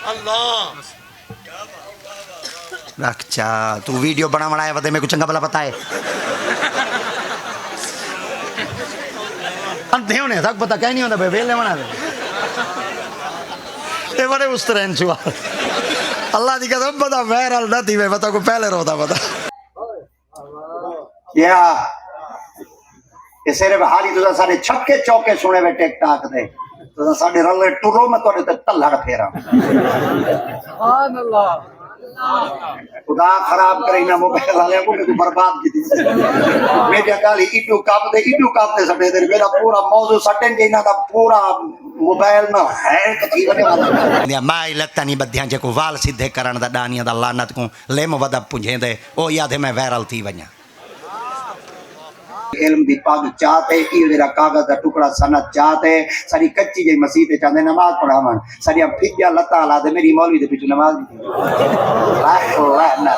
اللہ رکھ چا تو ویڈیو بنا بنایا ودے میں کو چنگا بلا پتا ہے انتے ہونے تک پتا کہیں نہیں ہوتا بے ویلے بنا دے یہ بڑے اس طرح انچوا اللہ دی قسم پتا وائرل نہ تھی میں پتا کو پہلے روتا پتا کیا اسے بحالی تو سارے چھکے چوکے سنے ہوئے ٹیک ٹاک دے تو سارے رلے ٹورو میں تو تلڑ پھیرا سبحان اللہ خدا خراب کرے نہ موبائل والے کو میں برباد کی تھی میرے گالی ایڈو کاپ دے سٹے دے میرا پورا موضوع سٹیں گے نہ پورا موبائل میں ہے کتھی بنے والا میں لگتا نہیں بدیاں جے کو وال سیدھے کرن دا ڈانیاں دا لعنت کو لم ودا پنجھیں دے او یاد ہے میں وائرل تھی ونجا علم دی پاگ چاہتے ایو دیرا کاغذ دا ٹکڑا سنت چاہتے ساری کچی جی مسیح تے چاہتے نماز پڑھاون ساری پھجیا لتا لا دے میری مولوی دے پیچھے نماز بھی تھی اللہ نہ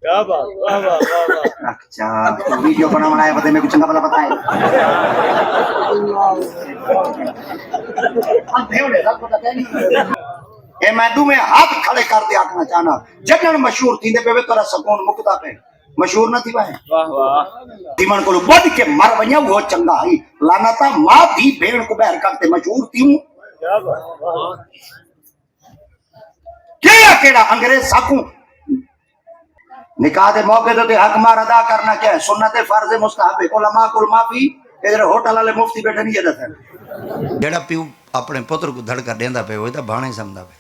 کیا بات واہ واہ واہ اچھا ویڈیو بنا بنایا پتہ میں کچھ نہ بلا پتہ ہے اے میں دو میں ہاتھ کھڑے کر دے آکھنا چاہنا جنن مشہور تھی دے پہ تورا سکون مکتا پہ مشہور نہ تھی بھائی واہ واہ دیمن کو بڑھ کے مر ونیا وہ چنگا ہی لانتا ماں دی بھیڑ کو بہر کرتے مشہور تھی ہوں کیا بات واہ کیڑا انگریز ساکوں نکاح دے موقع تے حق مار ادا کرنا کیا ہے سنت فرض مستحب علماء کل معافی ادھر ہوٹل والے مفتی بیٹھے نہیں جدت ہیں جڑا پیو اپنے پتر کو دھڑکا دیندا پے ہوئے تے بھانے سمجھدا پے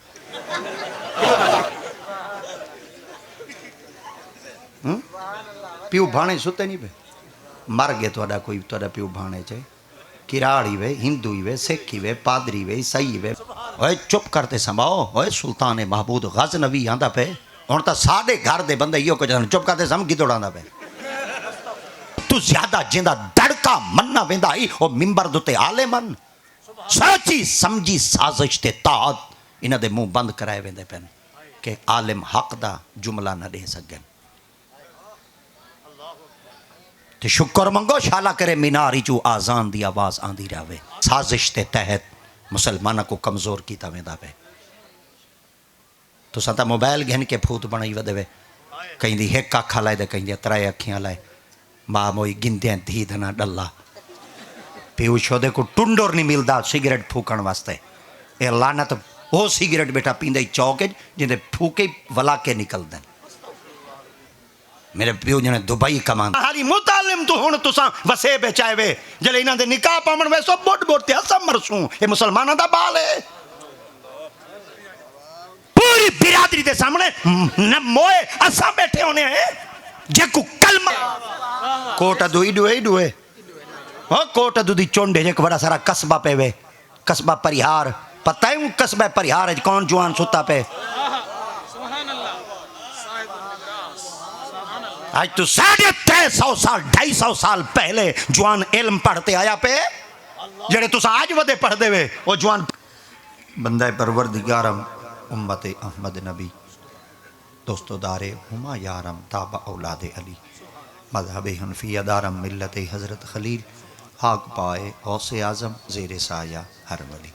پیو بھانے ستے نہیں پے مر گئے تہاڈا کوئی تہاڈا پیو بھانے چے کراڑی وے ہندو وے سکھ وے پادری وے عیسائی وے اوئے چپ کرتے سماؤ اوئے سلطان محمود غزنوی آندا پے ہن تا ساڈے گھر دے بندے ایو کچھ چپ کرتے سم کی دوڑاندا پے تو زیادہ جیندا دڑکا مننا ویندا ہی او منبر دے عالمن سچی سمجھی سازش تے طاعت انہاں دے منہ بند کرائے ویندے پن کہ عالم حق دا جملہ نہ دے سکن تے شکر منگو شالا کرے میناری چو آزان دی آواز آندی رہے سازش تے تحت مسلمانہ کو کمزور کیتا ویندا پے تو سانتا موبائل گھن کے پھوت بنائی ودے وے کہیں دی ایک اکھا لائے دے کہیں دی ترائے اکھیاں لائے ماں موئی گندیاں دھی دھنا ڈلا پیو شودے کو ٹنڈور نہیں ملدا سگریٹ پھوکن واسطے اے لعنت وہ سگریٹ بیٹا پیندے چوکے جن دے پھوکے ولا کے نکل دیں میرے پیو جنے دبئی کمان حالی متعلم تو ہون تساں وسے بیچائے وے جلے انہاں دے نکاح پامن وے سو بوٹ بوٹ تے اسم مرسوں اے مسلمانہ دا بال ہے پوری برادری دے سامنے نہ موئے اساں بیٹھے ہونے ہیں جے کو کلمہ کوٹ ادو ایڈو ایڈو ہے کوٹ ادو دی چونڈے جے کو بڑا سارا قصبہ پہ وے قصبہ پریہار پتہ ہے ہوں قصبہ پریہار ہے کون جوان ستا پہ آج تو 350 سال 250 سال پہلے جوان علم پڑھتے آیا پہ جڑے تو سا آج ودے پڑھ دے وے وہ جوان بندہ پروردگارم امت احمد نبی دوستو دارے ہما یارم تابع اولاد علی مذہب حنفیہ دارم ملت حضرت خلیل حاق پائے غوث اعظم زیر سایہ ہر ولی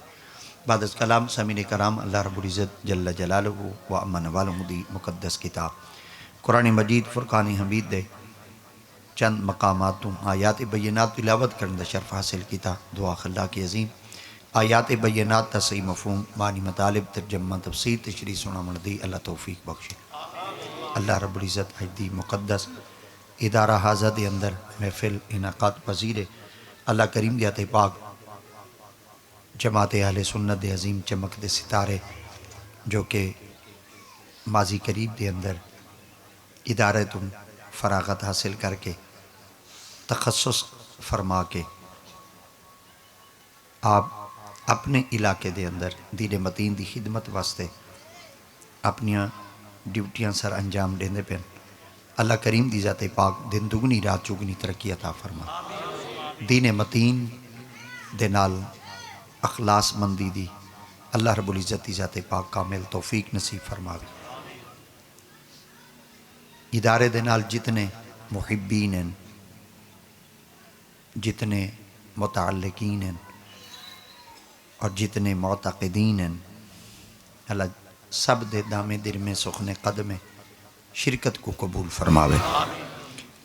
بعد از کلام سمین کرام اللہ رب العزت جل جلالہ و امن والمدی مقدس کتاب قرآن مجید فرقان حمید دے چند مقامات آیات بینات تلاوت کرن دا شرف حاصل کیتا دعا خلا کی عظیم آیات بینات تصحیح مفہوم معنی مطالب ترجمہ تفسیر تشریح سنا مندی اللہ توفیق بخشے اللہ رب العزت حجدی مقدس ادارہ حاضر دے اندر محفل انعقاد پذیر اللہ کریم دیات پاک جماعت اہل سنت دے عظیم چمک دے ستارے جو کہ ماضی قریب دے اندر ادارہ تم فراغت حاصل کر کے تخصص فرما کے آپ اپنے علاقے دے اندر دین متین دی خدمت واسطے اپنیاں ڈیوٹیاں سر انجام دیندے پین اللہ کریم دی ذات پاک دن دگنی رات چگنی ترقی عطا فرما دین متین دے نال اخلاص مندی دی اللہ رب العزت دی ذات پاک کامل توفیق نصیب فرماوی ادارے دے نال جتنے محبین ہیں جتنے متعلقین ہیں اور جتنے معتقدین ہیں اللہ سب دے دامے در میں سخن قدم شرکت کو قبول فرماوے.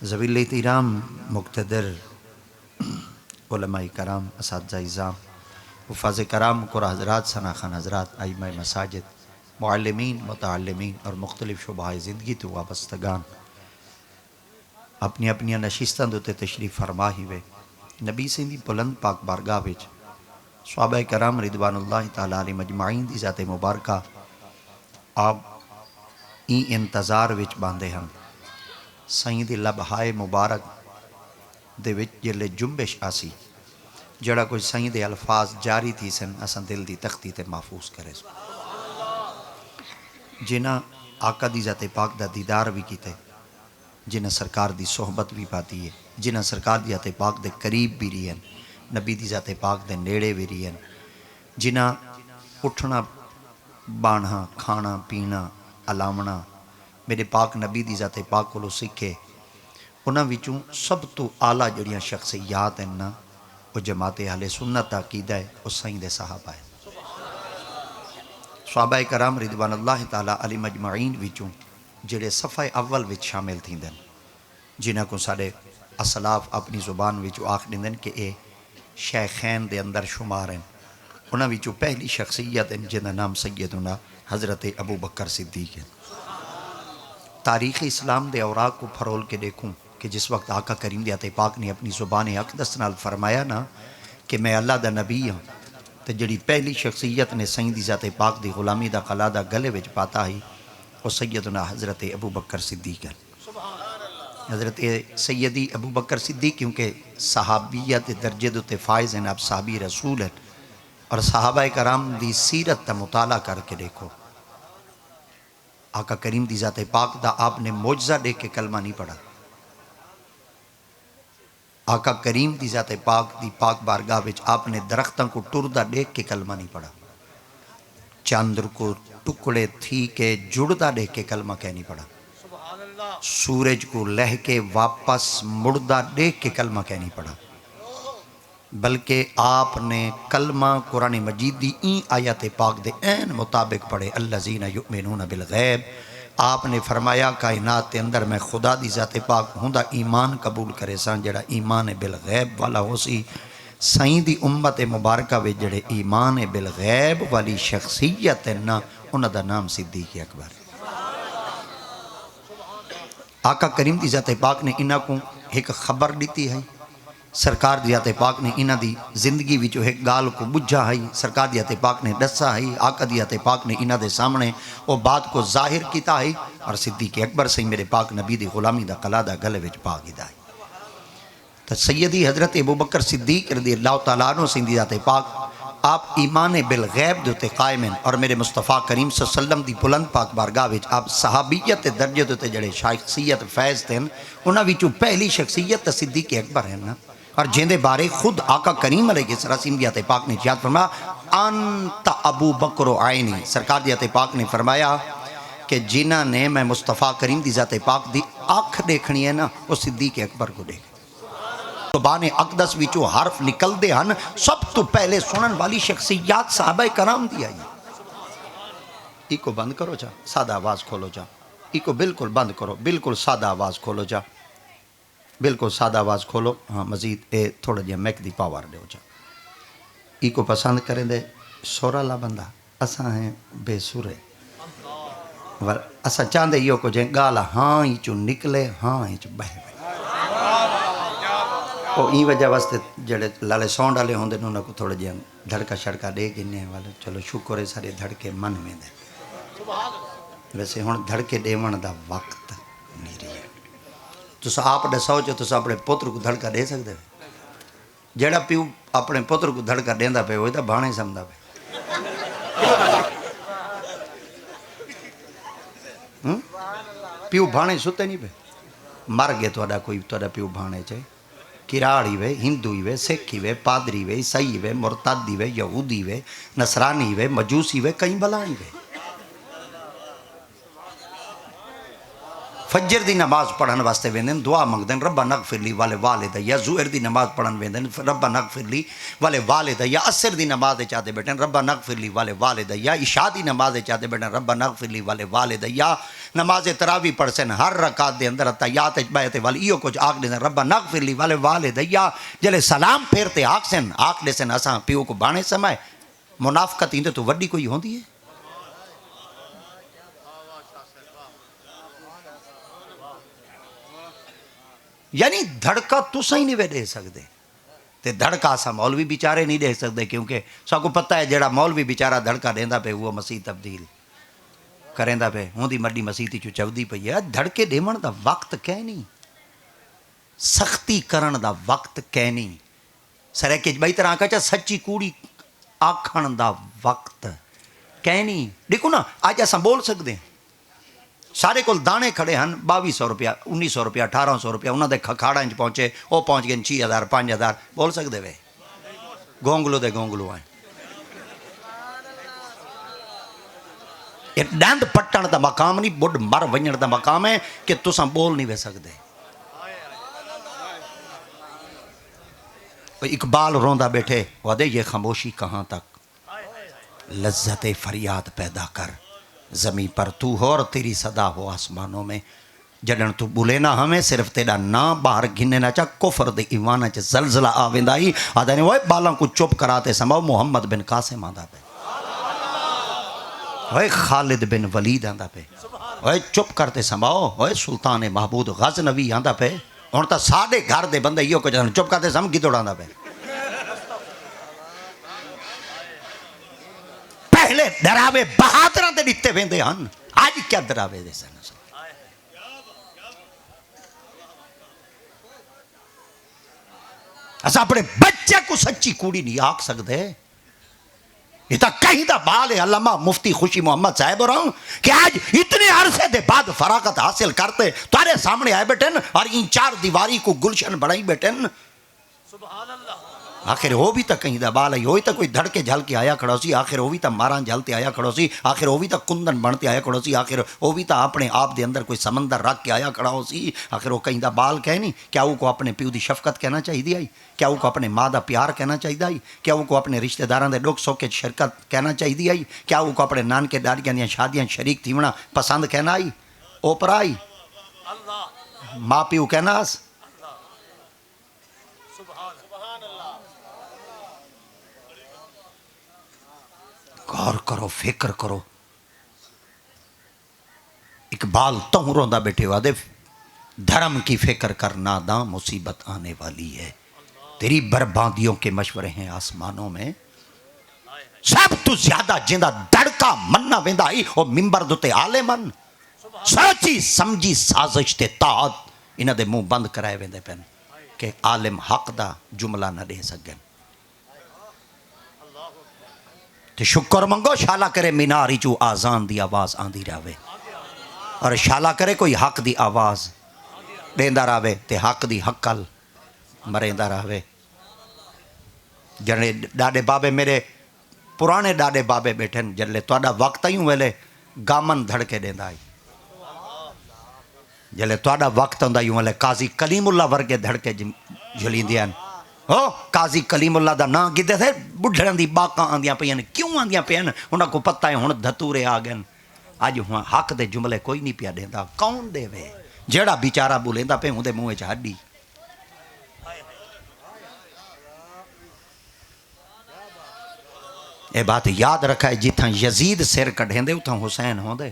ذویل احترام مقتدر علماء کرام، اساتذہ اعزام، حفاظ کرام، قرآن حضرات، ثنا خان حضرات، ائمہ مساجد، معلمین، متعلمین اور مختلف شعبہ زندگی تو وابستگان اپنی اپنی نشستاں دوتے تشریف فرما ہی وے. نبی سندی بلند پاک بارگاہ وچ صحابہ کرام رضوان اللہ تعالی علیہ مجمعین دی ذات مبارکہ آپ این انتظار وچ باندھے ہم سائیں دی لبہائے مبارک دے وچ جلے جنبش آسی جڑا کوئی سائیں دے الفاظ جاری تھی سن اساں دل دی تختی تے محفوظ کرے سن. جنہ آقا دی ذات پاک دا دیدار بھی کیتے، جنہ سرکار دی صحبت بھی پاتی ہے، جنہ سرکار دی ذات پاک دے قریب بھی رہی ہیں، نبی دی ذات پاک دے نیڑے بھی رہی ہیں، جنہ اٹھنا بانہا کھانا پینا علامنا میرے پاک نبی دی ذات پاک کو سکھے، انہاں وچوں سب تو اعلیٰ جڑیاں شخصیات ہیں نا وہ جماعت اہل سنت عقیدہ ہے، وہ سائیں دے صحابہ ہے. صحابہ کرام رضوان اللہ تعالی علی مجمعین وچوں جڑے صفحہ اول وچ شامل تھیندن، جنہاں کو سارے اسلاف اپنی زبان وچوں آکھ دیندن کہ اے شیخین دے اندر شمار ہیں. انہاں وچوں پہلی شخصیت ہیں جنہ نام سیدنا حضرت ابو بکر صدیق ہے. تاریخ اسلام دے اوراق کو پھرول کے دیکھوں کہ جس وقت آقا کریم ذات پاک نے اپنی زبان اقدس نال فرمایا نا کہ میں اللہ دا نبی ہوں، تو جڑی پہلی شخصیت نے سائیں دی ذات پاک دی غلامی دا قلادہ گلے وچ پاتا ہی وہ سیدنا حضرت ابو بکر صدیق ہے. حضرت سیدی ابو بکر صدیق کیونکہ صحابیت درجے دوتے فائز ہیں، آپ صحابی رسول ہیں، اور صحابہ کرام دی سیرت تا مطالعہ کر کے دیکھو. آقا کریم دی ذات پاک دا آپ نے معجزہ دیکھ کے کلمہ نہیں پڑھا. آقا کریم دی ذات پاک دی پاک بارگاہ وچ آپ نے درختوں کو ٹردہ دیکھ کے کلمہ نہیں پڑھا. چاندر کو ٹکڑے تھی کے جڑدہ دیکھ کے کلمہ کہہ نہیں پڑھا. سورج کو لہ کے واپس مردہ دیکھ کے کلمہ کہہ نہیں پڑھا، بلکہ آپ نے کلمہ قرآن مجید دی این آیت پاک دے این مطابق پڑھے. الذین یؤمنون بالغیب. آپ نے فرمایا کائنات کے اندر میں خدا دی ذات پاک ہوندا ایمان قبول کرے سان جڑا ایمان بالغیب والا ہو سی. سائیں دی امت مبارکہ وچ جڑے ایمان بالغیب والی شخصیت ہے نا انہاں دا نام صدیق اکبر. آقا کریم دی ذات پاک نے انہاں کو ایک خبر دیتی ہے، سرکار دی ذات پاک نے انہاں دی زندگی وچوں ایک گال کو بجھا ہے، سرکار دی ذات پاک نے دسا ہے، آقا دی ذات پاک نے انہاں دے سامنے وہ بات کو ظاہر کیتا ہے، اور صدیق اکبر سے میرے پاک نبی دی غلامی دا قلادہ گلے وچ پا گیا ہے. تو سیدی حضرت ابو بکر صدیق رضی اللہ تعالیٰ عنہ سے دی ذات پاک آپ ایمان بالغیب دوتے قائم ہیں، اور میرے مصطفیٰ کریم صلی اللہ علیہ وسلم دی بلند پاک بارگاہ وچ آپ صحابیت درجے دوتے جڑے شخصیت فیض تھے انہاں وچوں پہلی شخصیت صدیق اکبر ہے نا. اور جیندے بارے خود آقا کریم علیہ السلام دی ذات پاک نے ارشاد فرمایا انت ابو بکر عینی. سرکار دی ذات پاک نے فرمایا کہ جنہاں نے میں مصطفیٰ کریم دی ذات پاک دی آنکھ دیکھنی ہے نا وہ صدیق اکبر کو دیکھ. زبان اقدس وچوں حرف نکل دے ہن سب تو پہلے سنن والی شخصیات صحابہ کرام دی آئی. ایک بند کرو جا، سادہ آواز کھولو جا. ایک بالکل بند کرو، بالکل سادہ آواز کھولو جا، بالکل سادہ آواز کھولو. ہاں مزید اے تھوڑا جہا میک دی پاور دے ہو جا. ایک پسند کریں دے سور والا بندہ اساں ہیں بے سورے، اساں چاندے یہ کو جائیں گالا ہاں ہی چو نکلے ہاں ہی چو بہے. وہ این وجہ واسطے جڑے لالے سونڈ والے ہوندے نے انہاں کو تھوڑا جہا دھڑکا شڑکا دے گنے والے. چلو شکر ہے سارے دھڑکے من میں دے. ویسے ہن دھڑکے دیون دا وقت نہیں رہی. تسا آپ دساؤ جو تسا اپنے پتر کو دھڑکا دے سکتے ہو؟ جڑا پیو اپنے پتر کو دھڑکا دیندا پے وہ تے بھانے سمجھدا پے. پیو بھانے ستے نہیں پے. مر گئے تہاڈا کوئی تہاڈا پیو بھانے چے کراڑی وے، ہندوئی وے، سکھی وے، پادری وے، عیسائی وے، مرتدی وے، یہودی وے، نصرانی وے، مجوسی وے، کئی بلائی وے. فجر دی نماز پڑھن واسطے ویندے دعا منگدے ربا نغفر لی والے والدیا، ظہر دی نماز پڑھن ویندے ربا نغفر لی والے والدیا، عصر دی نماز چاہتے بیٹھے ربا نغفر لی والے والدیا، عشاء دی نماز چاہتے بیٹھے ربا نغفر لی والے والدیا، نماز تراویح پڑھ سن ہر رکعت دے اندر تحیات بیت والی ایو کچھ آکھ دے ربا نغفر لی والے والدیا، جلے سلام پھیرتے آکھ دے سن اساں پیو کو بانے سمائے، منافقت اندے تو وڈی کوئی ہوندی ہے؟ یعنی دھڑکا تسا ہی نہیں دے سکتے تے دھڑکا سا مولوی بیچارے نہیں دے سکتے، کیونکہ سب کو پتہ ہے جڑا مولوی بیچارہ دھڑکا دیندا پہ وہ مسیح تبدیل کریندا پہ ہوندی مڈی مسیح چو چودی پئی ہے۔ دھڑکے دیون دا وقت کہہ نہیں، سختی کرن دا وقت کہہ نہیں، سرے کہ بئی طرح کہا سچی کوڑی آکھن دا وقت کہہ نہیں۔ دیکھو نا آج ایسا بول سکتے ہیں، سارے کول دانے کھڑے ہیں 2200 روپیہ 1900 روپیہ 1800 روپیہ، انہوں دے کھاڑا انچ پہنچے وہ پہنچ گئے 6000 5000، بول سکتے وے؟ گونگلو دے گونگلو ہیں۔ یہ ڈند پٹن دا مقام نہیں، بڑھ مر ونجن دا مقام ہے کہ تساں بول نہیں وے سکتے۔ اقبال روندہ بیٹھے وہ دے یہ خاموشی کہاں تک، لذت فریاد پیدا کر زمین پر تو ہو اور تیری صدا ہو آسمانوں میں، جڑن تو بولے نہ ہمیں صرف تیرا نام باہر گھننے نہ چاہ کفر دے ایمان چاہ زلزلہ آوندائی آدھائی وہ بالاں کو چپ کراتے سماؤ محمد بن قاسم آندہ پہ، وہ خالد بن ولید آندہ پہ، وہ چپ کرتے سماؤ، وہ سلطان محمود غزنوی آندہ پہ، اور تا ساڑھے گھر دے بندے یہ کو جانا چپ کرتے سم گدڑ آندہ پہ۔ پہلے دراوے بہادران دے ڈٹتے ویندے ہن، آج کیا دراوے دے سن؟ ایسا اپنے بچے کو سچی کوڑی نہیں آکھ سکتے۔ یہ تا کہیں دا بال ہے علامہ مفتی خوشی محمد صاحب اور ہوں کہ آج اتنے عرصے دے بعد فراغت حاصل کرتے تارے سامنے آئے بیٹھن اور ان چار دیواری کو گلشن بڑھائی بیٹھن۔ سبحان اللہ۔ آخر وہ بھی تا کہیں دا بال ہے، ہوئی تا کوئی دھڑکے جھل کے آیا کھڑا سی، آخر وہ بھی تا ماران جھلتے آیا کھڑا سی، آخر وہ بھی تا کندن بنتے آیا کھڑا سی، آخر وہ بھی تا اپنے آپ دے اندر کوئی سمندر رکھ کے آیا کھڑا ہو سی، آخر وہ کہیں دا بال کہہ نہیں، کیا وہ کو اپنے پیو دی شفقت کہنا چاہی دی آئی، کیا وہ کو اپنے ماں دا پیار کہنا چاہی دی آئی، کیا وہ کو اپنے رشتہ داران دے دکھ سکھ شرکت کہنا چاہی دی آئی، کیا وہ کو اپنے نانکے ڈاڈیاں دیاں شادیاں شریک تھیونا پسند کہنا آئی، اوپر آئی ماں پیو کہنا اس غور کرو فکر کرو۔ اقبال تو روندہ بیٹھے ہوا دے دھرم کی فکر کر ناداں مصیبت آنے والی ہے، تیری بربادیوں کے مشورے ہیں آسمانوں میں، سب تو زیادہ جندہ دڑکا مننا ویندہ ہی وہ ممبر دوتے عالمان سچی سمجھی سازش تے تاعت انہ دے منہ بند کرائے ویندے پہن کہ عالم حق دا جملہ نہ دے سکیں۔ تو شکر منگو شالا کرے میناری چو آزان دی آواز آندھی راوے، اور شالا کرے کوئی حق دی آواز دیندہ راوے تے حق دی حقل مریندہ راوے۔ جنہیں ڈاڈے بابے میرے پرانے ڈاڈے بابے بیٹھن جلے تو آڈا وقت آئیوں ویلے گامن دھڑکے دیندہ آئی، جلے تو آڈا وقت آندہ آئیوں ویلے قاضی کلیم اللہ ورگے دھڑکے جھلین دیان۔ قاضی کلیم اللہ دا نا گدے تھے بڑھڑن دی باقاں آندیاں پہین، کیوں آندیاں پہین؟ انہاں کو پتہ ہے ہون دھتورے آگن، آج حق دے جملے کوئی نہیں پیا دیندہ، کون دے وے جیڑا بیچارہ بولیندہ پہ ہوں دے موے چاہڈی۔ اے بات یاد رکھا ہے جتھاں یزید سر کڑھیں دے اتھاں حسین ہوں دے۔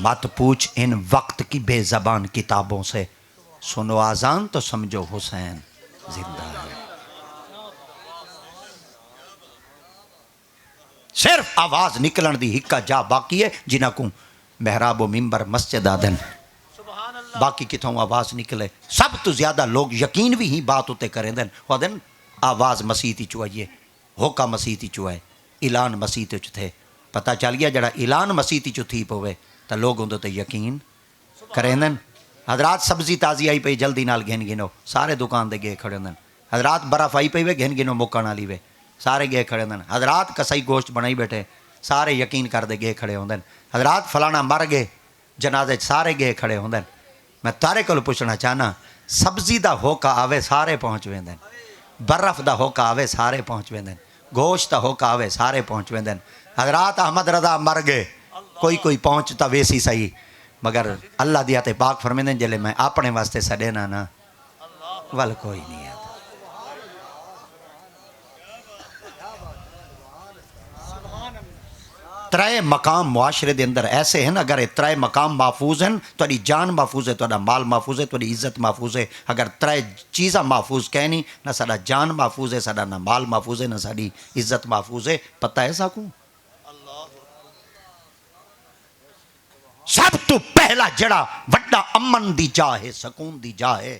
مت پوچھ ان وقت کی بے زبان کتابوں سے، سنو آزان تو سمجھو حسین زندہ ہے۔ صرف آواز نکلن دی ہکا جا باقی ہے جنہ کو محراب و ممبر مسجد آدن، باقی کتوں آواز نکلے۔ سب تو زیادہ لوگ یقین بھی ہی بات ہوتے کریں دن وہ دن آواز مسیح تی چوائیے، ہوکا مسیح تی چوائے، اعلان مسیح تی تھے، پتہ چل گیا جڑا اعلان مسیح تی چو تھی پوے تو لوگ ہوں تو یقین کریں دن۔ حضرات سبزی تازی آئی پئی جلدی نال گھن گنو، سارے دکان دے گئے کھڑے دن۔ حضرات برف آئی پئی وے گھن گنو مکان والی وے، سارے گئے کھڑے دن۔ حضرات کسائی گوشت بنائی بیٹھے، سارے یقین کر دے گئے کھڑے ہوندے حضرات فلانا مر گئے جنازے سارے گئے کھڑے ہوندے میں تارے کو پوچھنا چاہنا سبزی دا ہوکا آوے سارے پہنچ ویندے برف دا ہوکا آوے سارے پہنچ ویندے گوشت دا ہوکا آوے سارے پہنچ ویندے حضرات احمد رضا مر گئے کوئی پہنچتا ویسی صحیح مگر اللہ دیا تے پاک فرمیندے جلے میں اپنے واسطے سڈینا نا ول کوئی نہیں ہے ترائے مقام معاشرے دے اندر ایسے ہیں اگر ترائے مقام محفوظ ہیں تو جان محفوظ ہے تو مال محفوظ ہے تو عزت محفوظ ہے اگر ترائے چیزاں محفوظ کہنی نہ ساڈا جان محفوظ ہے ساڈا نہ مال محفوظ ہے نہ ساڈی عزت محفوظ ہے پتہ ہے ساکوں سب تو پہلا جڑا وڈا امن دی جا ہے سکون دی جا ہے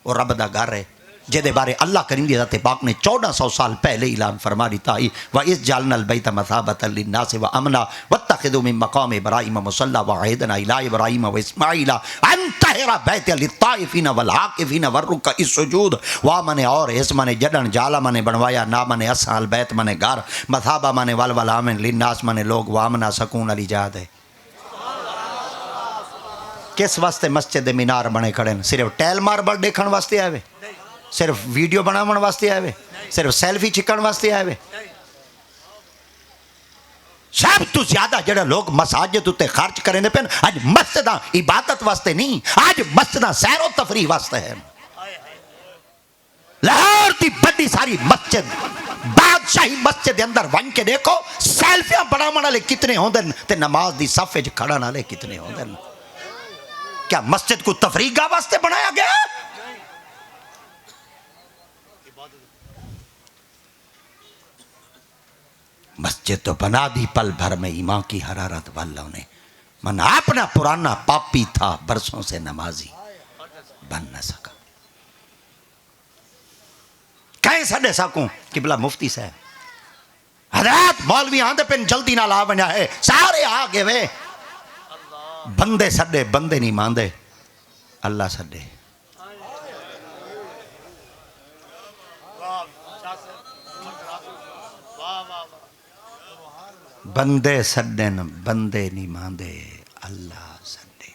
اور رب دا گھر ہے جدے بارے اللہ کریم دی ذات پاک نے 1400 سال پہلے اعلان فرما دیتا ہے وَإِذْ جَعَلْنَا الْبَيْتَ مَثَابَةً لِلنَّاسِ وَأَمْنًا وَاتَّخِذُوا مِن مَّقَامِ إِبْرَاهِيمَ مُصَلًّى وَعَهِدْنَا إِلَىٰ إِبْرَاهِيمَ وَإِسْمَاعِيلَ أَن طَهِّرَ بَيْتِيَ لِلطَّائِفِينَ وَالْعَاكِفِينَ وَالرُّكَّعِ السُّجُودِ وا منے اور اس منے جڈن جالا منے بنوایا نا منے اصحاب بیت منے گھر مثابہ منے ول آمن للناس منے لوگ وامنا سکون علی جہاد ہے کس واسطے مسجد مینار بنے کھڑے صرف ٹیل ماربل دیکھن واسطے آئے صرف ویڈیو بناون واسطے آئے صرف سیلفی چکن واسطے آئے سب تو زیادہ جڑے لوگ مساجد تے خرچ کریں پہ آج مسجداں عبادت واسطے نہیں آج مسجداں سیر و تفریح واسطے ہیں لاہور دی بڑی ساری مسجد بادشاہی مسجد دے اندر ون کے دیکھو سیلفیاں بناون والے کتنے ہوندے تے نماز دی صف وچ کھڑن والے کتنے ہوندے کیا مسجد کو تفریح گاہ واسطے بنایا گیا مسجد تو بنا دی پل بھر میں ایمان کی حرارت والوں نے من اپنا پرانا پاپی تھا برسوں سے نمازی بن نہ سکا کہیں سڈے ساکوں قبلہ مفتی صاحب حضرات مولوی آندے پن جلدی نہ لا ونجا ہے سارے آگے وے بندے سڈے بندے نہیں ماندے اللہ سڈے بندے سڈن بندے نہیں ماندے اللہ سڈے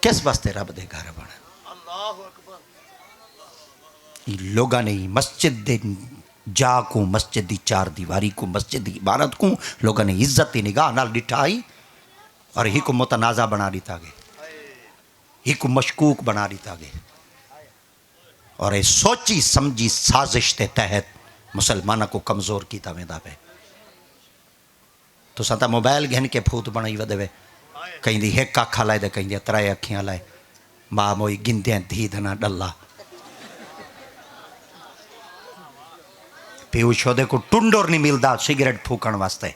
کس واسطے رب دے گھر بنا لوگاں نے مسجد دے جا کو مسجد دی چار دیواری کو مسجد دی عبارت کو لوگاں نے عزت دی نگاہ نال ڈٹھائی اور ہی کو متنازع بنا دیتا گئے ہی کو مشکوک بنا دیتا گئے اور اے سوچی سمجھی سازش تے تحت مسلمانہ کو کمزور کیتا ویندا پے تو ستا موبائل گھن کے پھوت بنائی ودے وے کہیں دی ایک اکھا لائے دے کہیں دی ترائے اکھیاں لائے ماں موئی گندیاں دھی دھنا ڈلا پیو شودے کو ٹنڈور نہیں ملدا سگریٹ پھوکن واسطے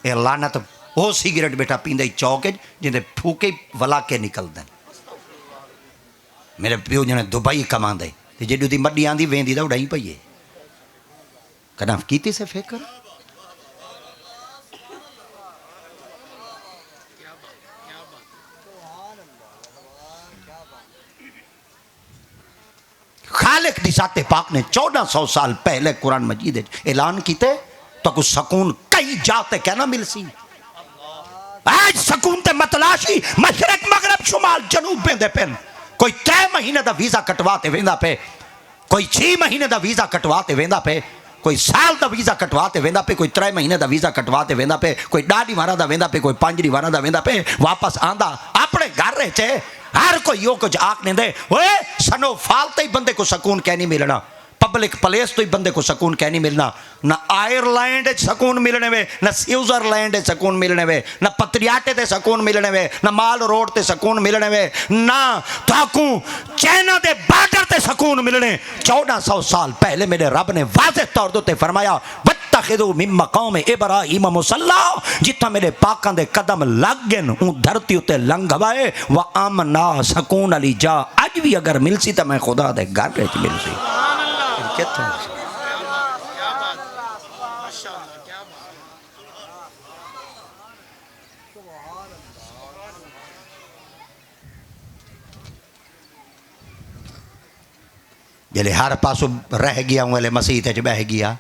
اے لعنت وہ سگریٹ بیٹا پیندے چوکے جن دے پھوکے ولا کے نکل دیں میرے پیو جنے دبئی کمان دے جیڈو دی مڈی آندھی ویندی دا اڑائی پئیے کنا کیتی سے فکر خالق دی ذات پاک نے 1400 سال پہلے قرآن مجید اعلان کیتے تو کچھ سکون کئی جاتے کہنا مل سی آج سکون تے متلاشی مشرق مغرب شمال جنوب پہ دے پن کوئی 3 مہینے دا ویزا کٹواتے ویندا پہ کوئی 6 مہینے دا ویزا کٹواتے ویندا پہ کوئی سال دا ویزا کٹواتے ویندا پہ کوئی 3 مہینے دا ویزا کٹواتے ویندا پہ کوئی ڈاڑی وارا دا ویندا پہ کوئی 5 وارا دا ویندا پہ واپس آندا اپنے گھر رہے چے ہر کوئی یو کچھ آنکھ نہیں دے اوے سنو فالتے ہی بندے کو سکون کہہ نہیں ملنا پبلک پلیس تو ہی بندے کو سکون کہہ نہیں ملنا نہ آئرلینڈ سکون ملنے وے نہ سوئٹزرلینڈ سکون ملنے وے نہ پتریاٹے تے سکون ملنے وے نہ مال روڈ تے سکون ملنے وے نہ تاکوں چائنا دے بارڈر تے سکون ملنے 1400 سال پہلے میرے رب نے واضح طور تے فرمایا وَاتَّخِذُوا مِن مَّقَامِ إِبْرَاهِيمَ مُصَلًّى جتھا میرے پاکاں دے قدم لگ گئے اون دھرتی اُتے لنگھ وائے وَآمَنَا سکون علی جا اج بھی اگر مل سی تے میں خدا دے گھر وچ مل سی کہتے ہیں جلے ہر پاسو رہ گیا ہوں والے مسیح تے بہ گیا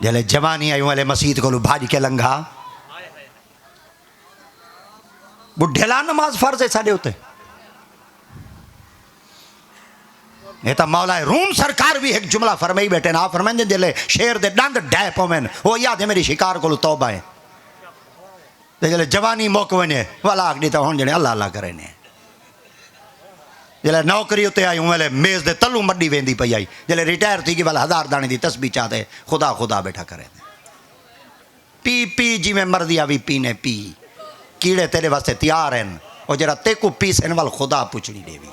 جلے جوانی آئی ہوں والے مسیح کو بھاج کے لنگھا بڈھیلا نماز فرض ہے ساڑے ہوتے یہ تا مولا روم سرکار بھی ایک جملہ فرمائی بیٹھے نا فرمائیں جلے شیر دے ڈانگ ڈھائے پومن وہ یاد ہے میری شکار کو توبہ ہے جلے جوانی موقعے والا آگ دیتا ہون جلے اللہ اللہ کرے نے جلے نوکری ہوتے آئی ہوں والے میز دے تلو مڈی ویندی پئی آئی جلے ریٹائر تھی کہ والا 1000 دانے دی تسبیح چاہتے خدا خدا بیٹھا کرے پی پی جی میں مردی آوی پینے پی کیڑے تیرے واسطے تیار ہیں اور جرا تے کو پیس ان وال خدا پوچھنی دے بھی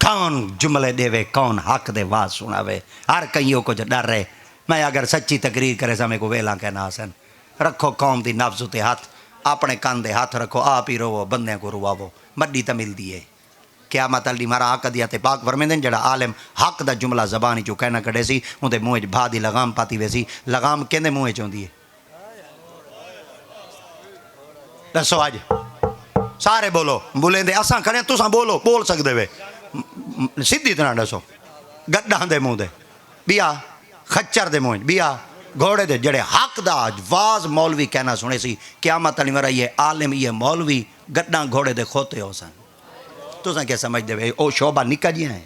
کون جملے دے وے کون حق دے واز سنا وے ہر کئیوں کو جو ڈر رہے میں اگر سچی تقریر کرے سا میں کو ویلا کہنا حسن رکھو قوم دی نفس تے ہاتھ اپنے کان دے ہاتھ رکھو آپ ہی رو بندے کو رواو مڈی تا مل دیئے قیامت علی مارا حق دیا تے پاک فرمیندن جڑا عالم حق دا جملہ زبانی جو کہنا کڑے سی ان دے موہ بھا دی لگام پاتی ویسی لگام کہندے موہ چون دیئے دسو آج سارے بولو بولیں دے اساں کریں تو ساں بولو بول سکتے وے سیدھی طرح دسو گڈاں دے منہ دے بیا خچر دے منہ بیا گھوڑے دے جڑے حق دا واز مولوی کہنا سنے سی قیامت علی مرا یہ عالم یہ مولوی گڈاں گھوڑے دے کھوتے ہو سن تو سن کیا سمجھ دے او شعبہ نکا جی ہیں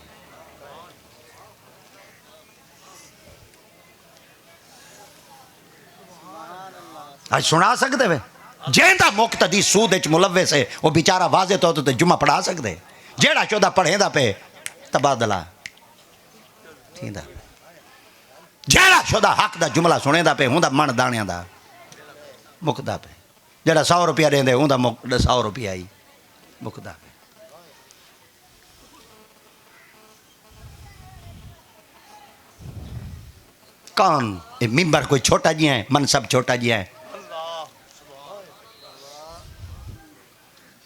آج سنا سکتے وے جیندہ مقتدی سود اچ ملوث ہے وہ بیچارہ واضح تو جمعہ پڑھا سکتے جیڑا چودہ پڑھیں دا پہ تبادلہ تھیندا جیڑا چودہ حق دا جملہ سنے دا پہ ہوں دا من دانیاں دا مقدہ پہ جیڑا 100 روپیہ دیں دے ہوں دا 100 روپیہ آئی مقدہ پہ کون ممبر کوئی چھوٹا جی ہیں منصب چھوٹا جی ہیں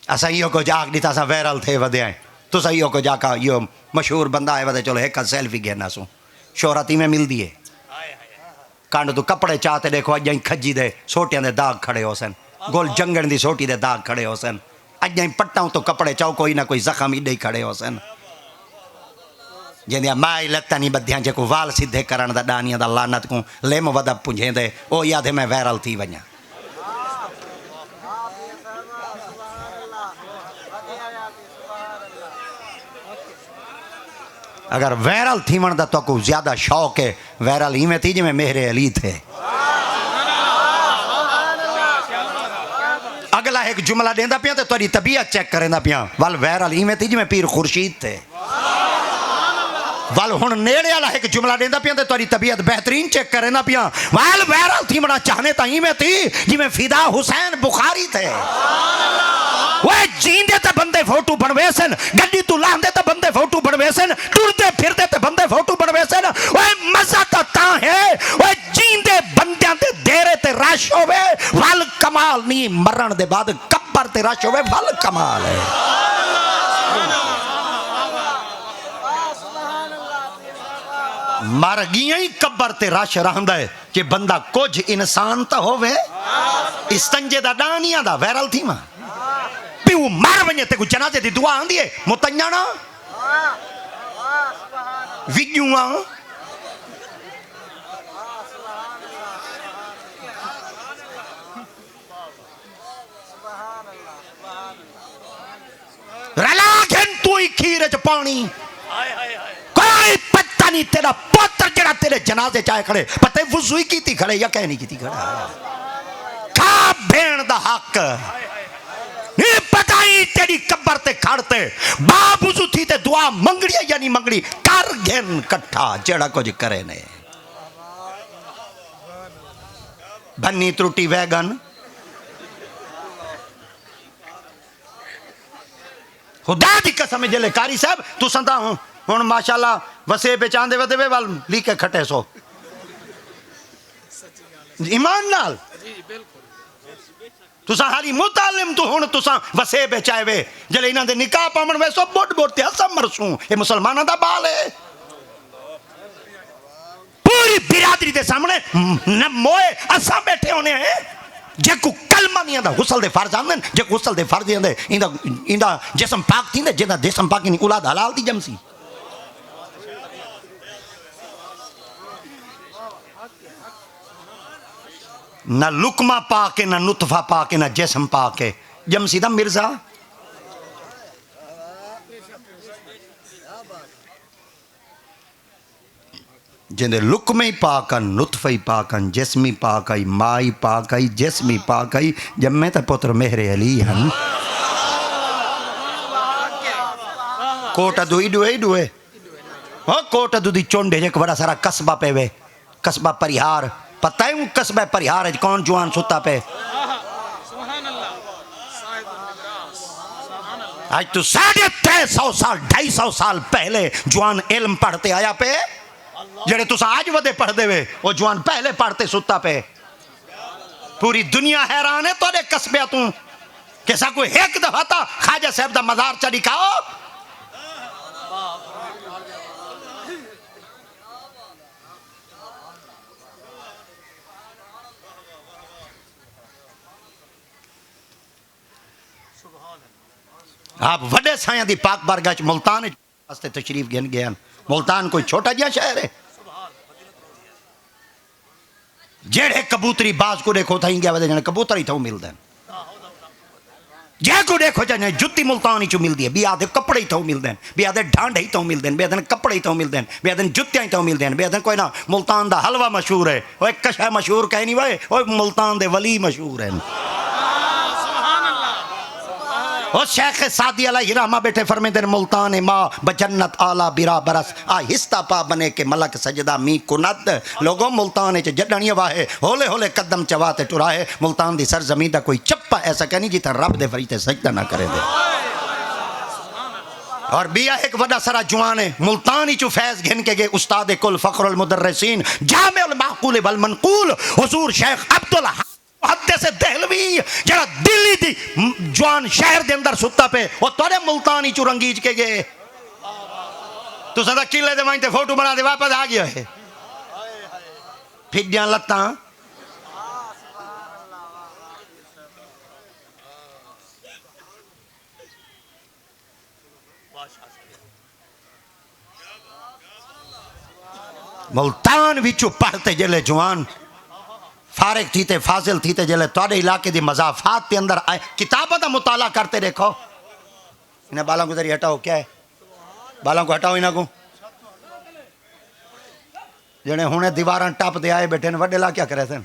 اسا یہ کو جاگ دیتا اسا ویرل تھے ودے ہیں تو سا یہ کو جا کا یہ مشہور بندہ ہے ودے چلو ایک سیلفی گھرنا سو شہرتی میں مل دیئے کانڈ تو کپڑے چاہتے دیکھو اجائیں کھجی دے سوٹیاں دے داغ کھڑے ہو سن گول جنگن دی سوٹی دے داغ کھڑے ہو سن اجائیں پٹاؤں تو کپڑے چاہو کوئی نہ کوئی زخم ہی دے کھڑے ہو سن جیندیا مائی لگتا نہیں بدھیاں جے کو وال سدھے کرن دا ڈانیاں دا لانت کو لیم ودا پنجھیں دے او یاد ہے میں ویرل تھی ونیا اگر ویرل تھی من دا تو کو زیادہ شوق ہے ویرل ہی میں تھی جی میں مہر علی تھے اگلا ایک جملہ دیندہ پیاں تے توڑی طبیعت چیک کریں دا پیاں وال ویرل ہی میں تھی جی میں پیر خورشید تھے وال ہن نیڑے والا ایک جملہ دیندہ پیاں تے توڑی طبیعت بہترین چیک کریں دا پیاں وال ویرل تھی منا چاہنے تا ہی میں تھی جی میں فدا حسین بخاری تھے وہ جیندے تے بندے فوٹو بنوے سن گڈی تو لاندے تے بندے فوٹو بنوے سن ٹرتے پھرتے تے بندے فوٹو بنوے سن وہ مزہ تا ہے وہ جیندے بندیاں تے دیرے تے رش ہوئے وال کمال نہیں مرن دے بعد کبر تے رش ہوئے وال کمال ہے مر گیاں ہی کبر تے رش رہندا ہے کہ بندہ کچھ انسان تا ہوئے استنجے دا ڈانیاں دا ویرل تھی ماں پیو مار ونجے تے کو جنازے دی دعا آندی ہے متنجانا ویڈیوواں رلا گھن تو ہی کھیرے چ پانی کوئی پتہ نہیں تیرا پتر جڑا تیرے جنازے چاہے کھڑے پتہ وضوئی کی تھی کھڑے یا کہہ نہیں کی تھی کھڑا کھا بھین دا حق یہ پتہ ہی تیری قبر تے کھڑتے باپ وضو تھی تے دعا منگڑی یا نہیں منگڑی کر گھن کٹھا جڑا کچھ کرے نے بنی تروٹی ویگن خدا دی قسم جلے کاری صاحب تو سنتا ہوں ہن ماشاءاللہ وسے پہ چاندے ودے وے وال لیکے کھٹے سو ایمان نال تساں ہاری متعلم تو ہن تساں وسے بے چائے وے جلے انہاں دے نکاح پامن وے سو بوٹ بوٹ تے ہسم مرسوں اے مسلماناں دا بال ہے پوری برادری دے سامنے نہ موئے اساں بیٹھے ہونے ہیں جے کو کلمہ نہیں آندا غسل دے فرض آندے جے غسل دے فرض آندے ایندا جسم پاک تھیندے جے دا جسم پاک نہیں اولاد حلال دی جمسی نہ لکمہ پاک ہے نہ نطفہ پاک ہے نہ جسم پاک ہے جمسی دا مرزا جندے لکمے پاکن نطفی پاکن جسمی پاکی مائی پاکی جسمی پاکی جمع تا پتر مہر علی ہن کوٹا دو ایڈو ایڈو ہے کوٹا دو دی چونڈے جیک بڑا سارا قصبہ پہ وے قصبہ پریہار پتہ ہے وہ قصبہ پریہار ہے کون جوان ستا پہ آج تو 350 سال 250 سال پہلے جوان علم پڑھتے آیا پہ جڑے تُسا آج ودے پڑھ دے وے وہ جوان پہلے پڑھتے ستا پہ پوری دنیا حیران ہے تو دے قصبیہ توں کیسا کوئی ایک دفعہ تا خواجہ صاحب دا مزار چا دکھاؤ آپ وڈے سائیں دی پاک بارگاہ ملتان واسطے تشریف گن گئے ملتان کوئی چھوٹا جیا شہر ہے جیڑے کبوتری باز کو دیکھو تھا گیا ودے جنے کبوتری تھا مل دین جے کو دیکھو جنے جتی ملتانی چو مل دی ہے بی آدھے کپڑے تھا مل دین بی آدھے ڈھانڈے تھا مل دین بی آدھے کپڑے تھا مل دین بی آدھے جتیاں تھا مل دین بی آدھے کوئی نا ملتان دا حلوہ مشہور ہے وہ ایک کشہ مشہور کہیں نہیں وے وہ ملتان دے ولی مشہور ہے اور شیخ سعدی علیہ رحمہ بیٹھے فرمے در ملتان ماں بجنت آلہ برا برس آہستہ پا بنے کے ملک سجدہ می کند لوگوں ملتان جڈنی واہے ہولے ہولے قدم چواتے ٹراہے ملتان دی سرزمین دا کوئی چپا ایسا کہنی جیتا رب دے فریتے سجدہ نہ کرے دے اور بیا ایک وڈا سرا جوانے ملتانی چو فیض گھن کے گئے استاد کل فخر المدرسین جامع المعقول والمنقول حضور شیخ عبدالحق محدث دہلوی جڑا دلی دی جوان شہر دے اندر ستا پہ وہ توڑے ملتانی چو رنگیج کے گئے تو صدا کلے دے مائنتے فوٹو بنا دے واپس آ گیا ہے پھڈیاں لتاں ملتان وچو پڑھتے جلے جوان فارغ تھیتے فاضل تھیتے جلے توڑے علاقے دی مضافات تے اندر آئے کتابہ دا مطالعہ کرتے دیکھو انہیں بالاں کو ذریعہ ہٹاؤ کیا ہے بالاں کو ہٹاؤ انہیں کو جنہیں ہونے دیواراں ٹاپ دے آئے بیٹھے وڈے لا کیا کرے تھے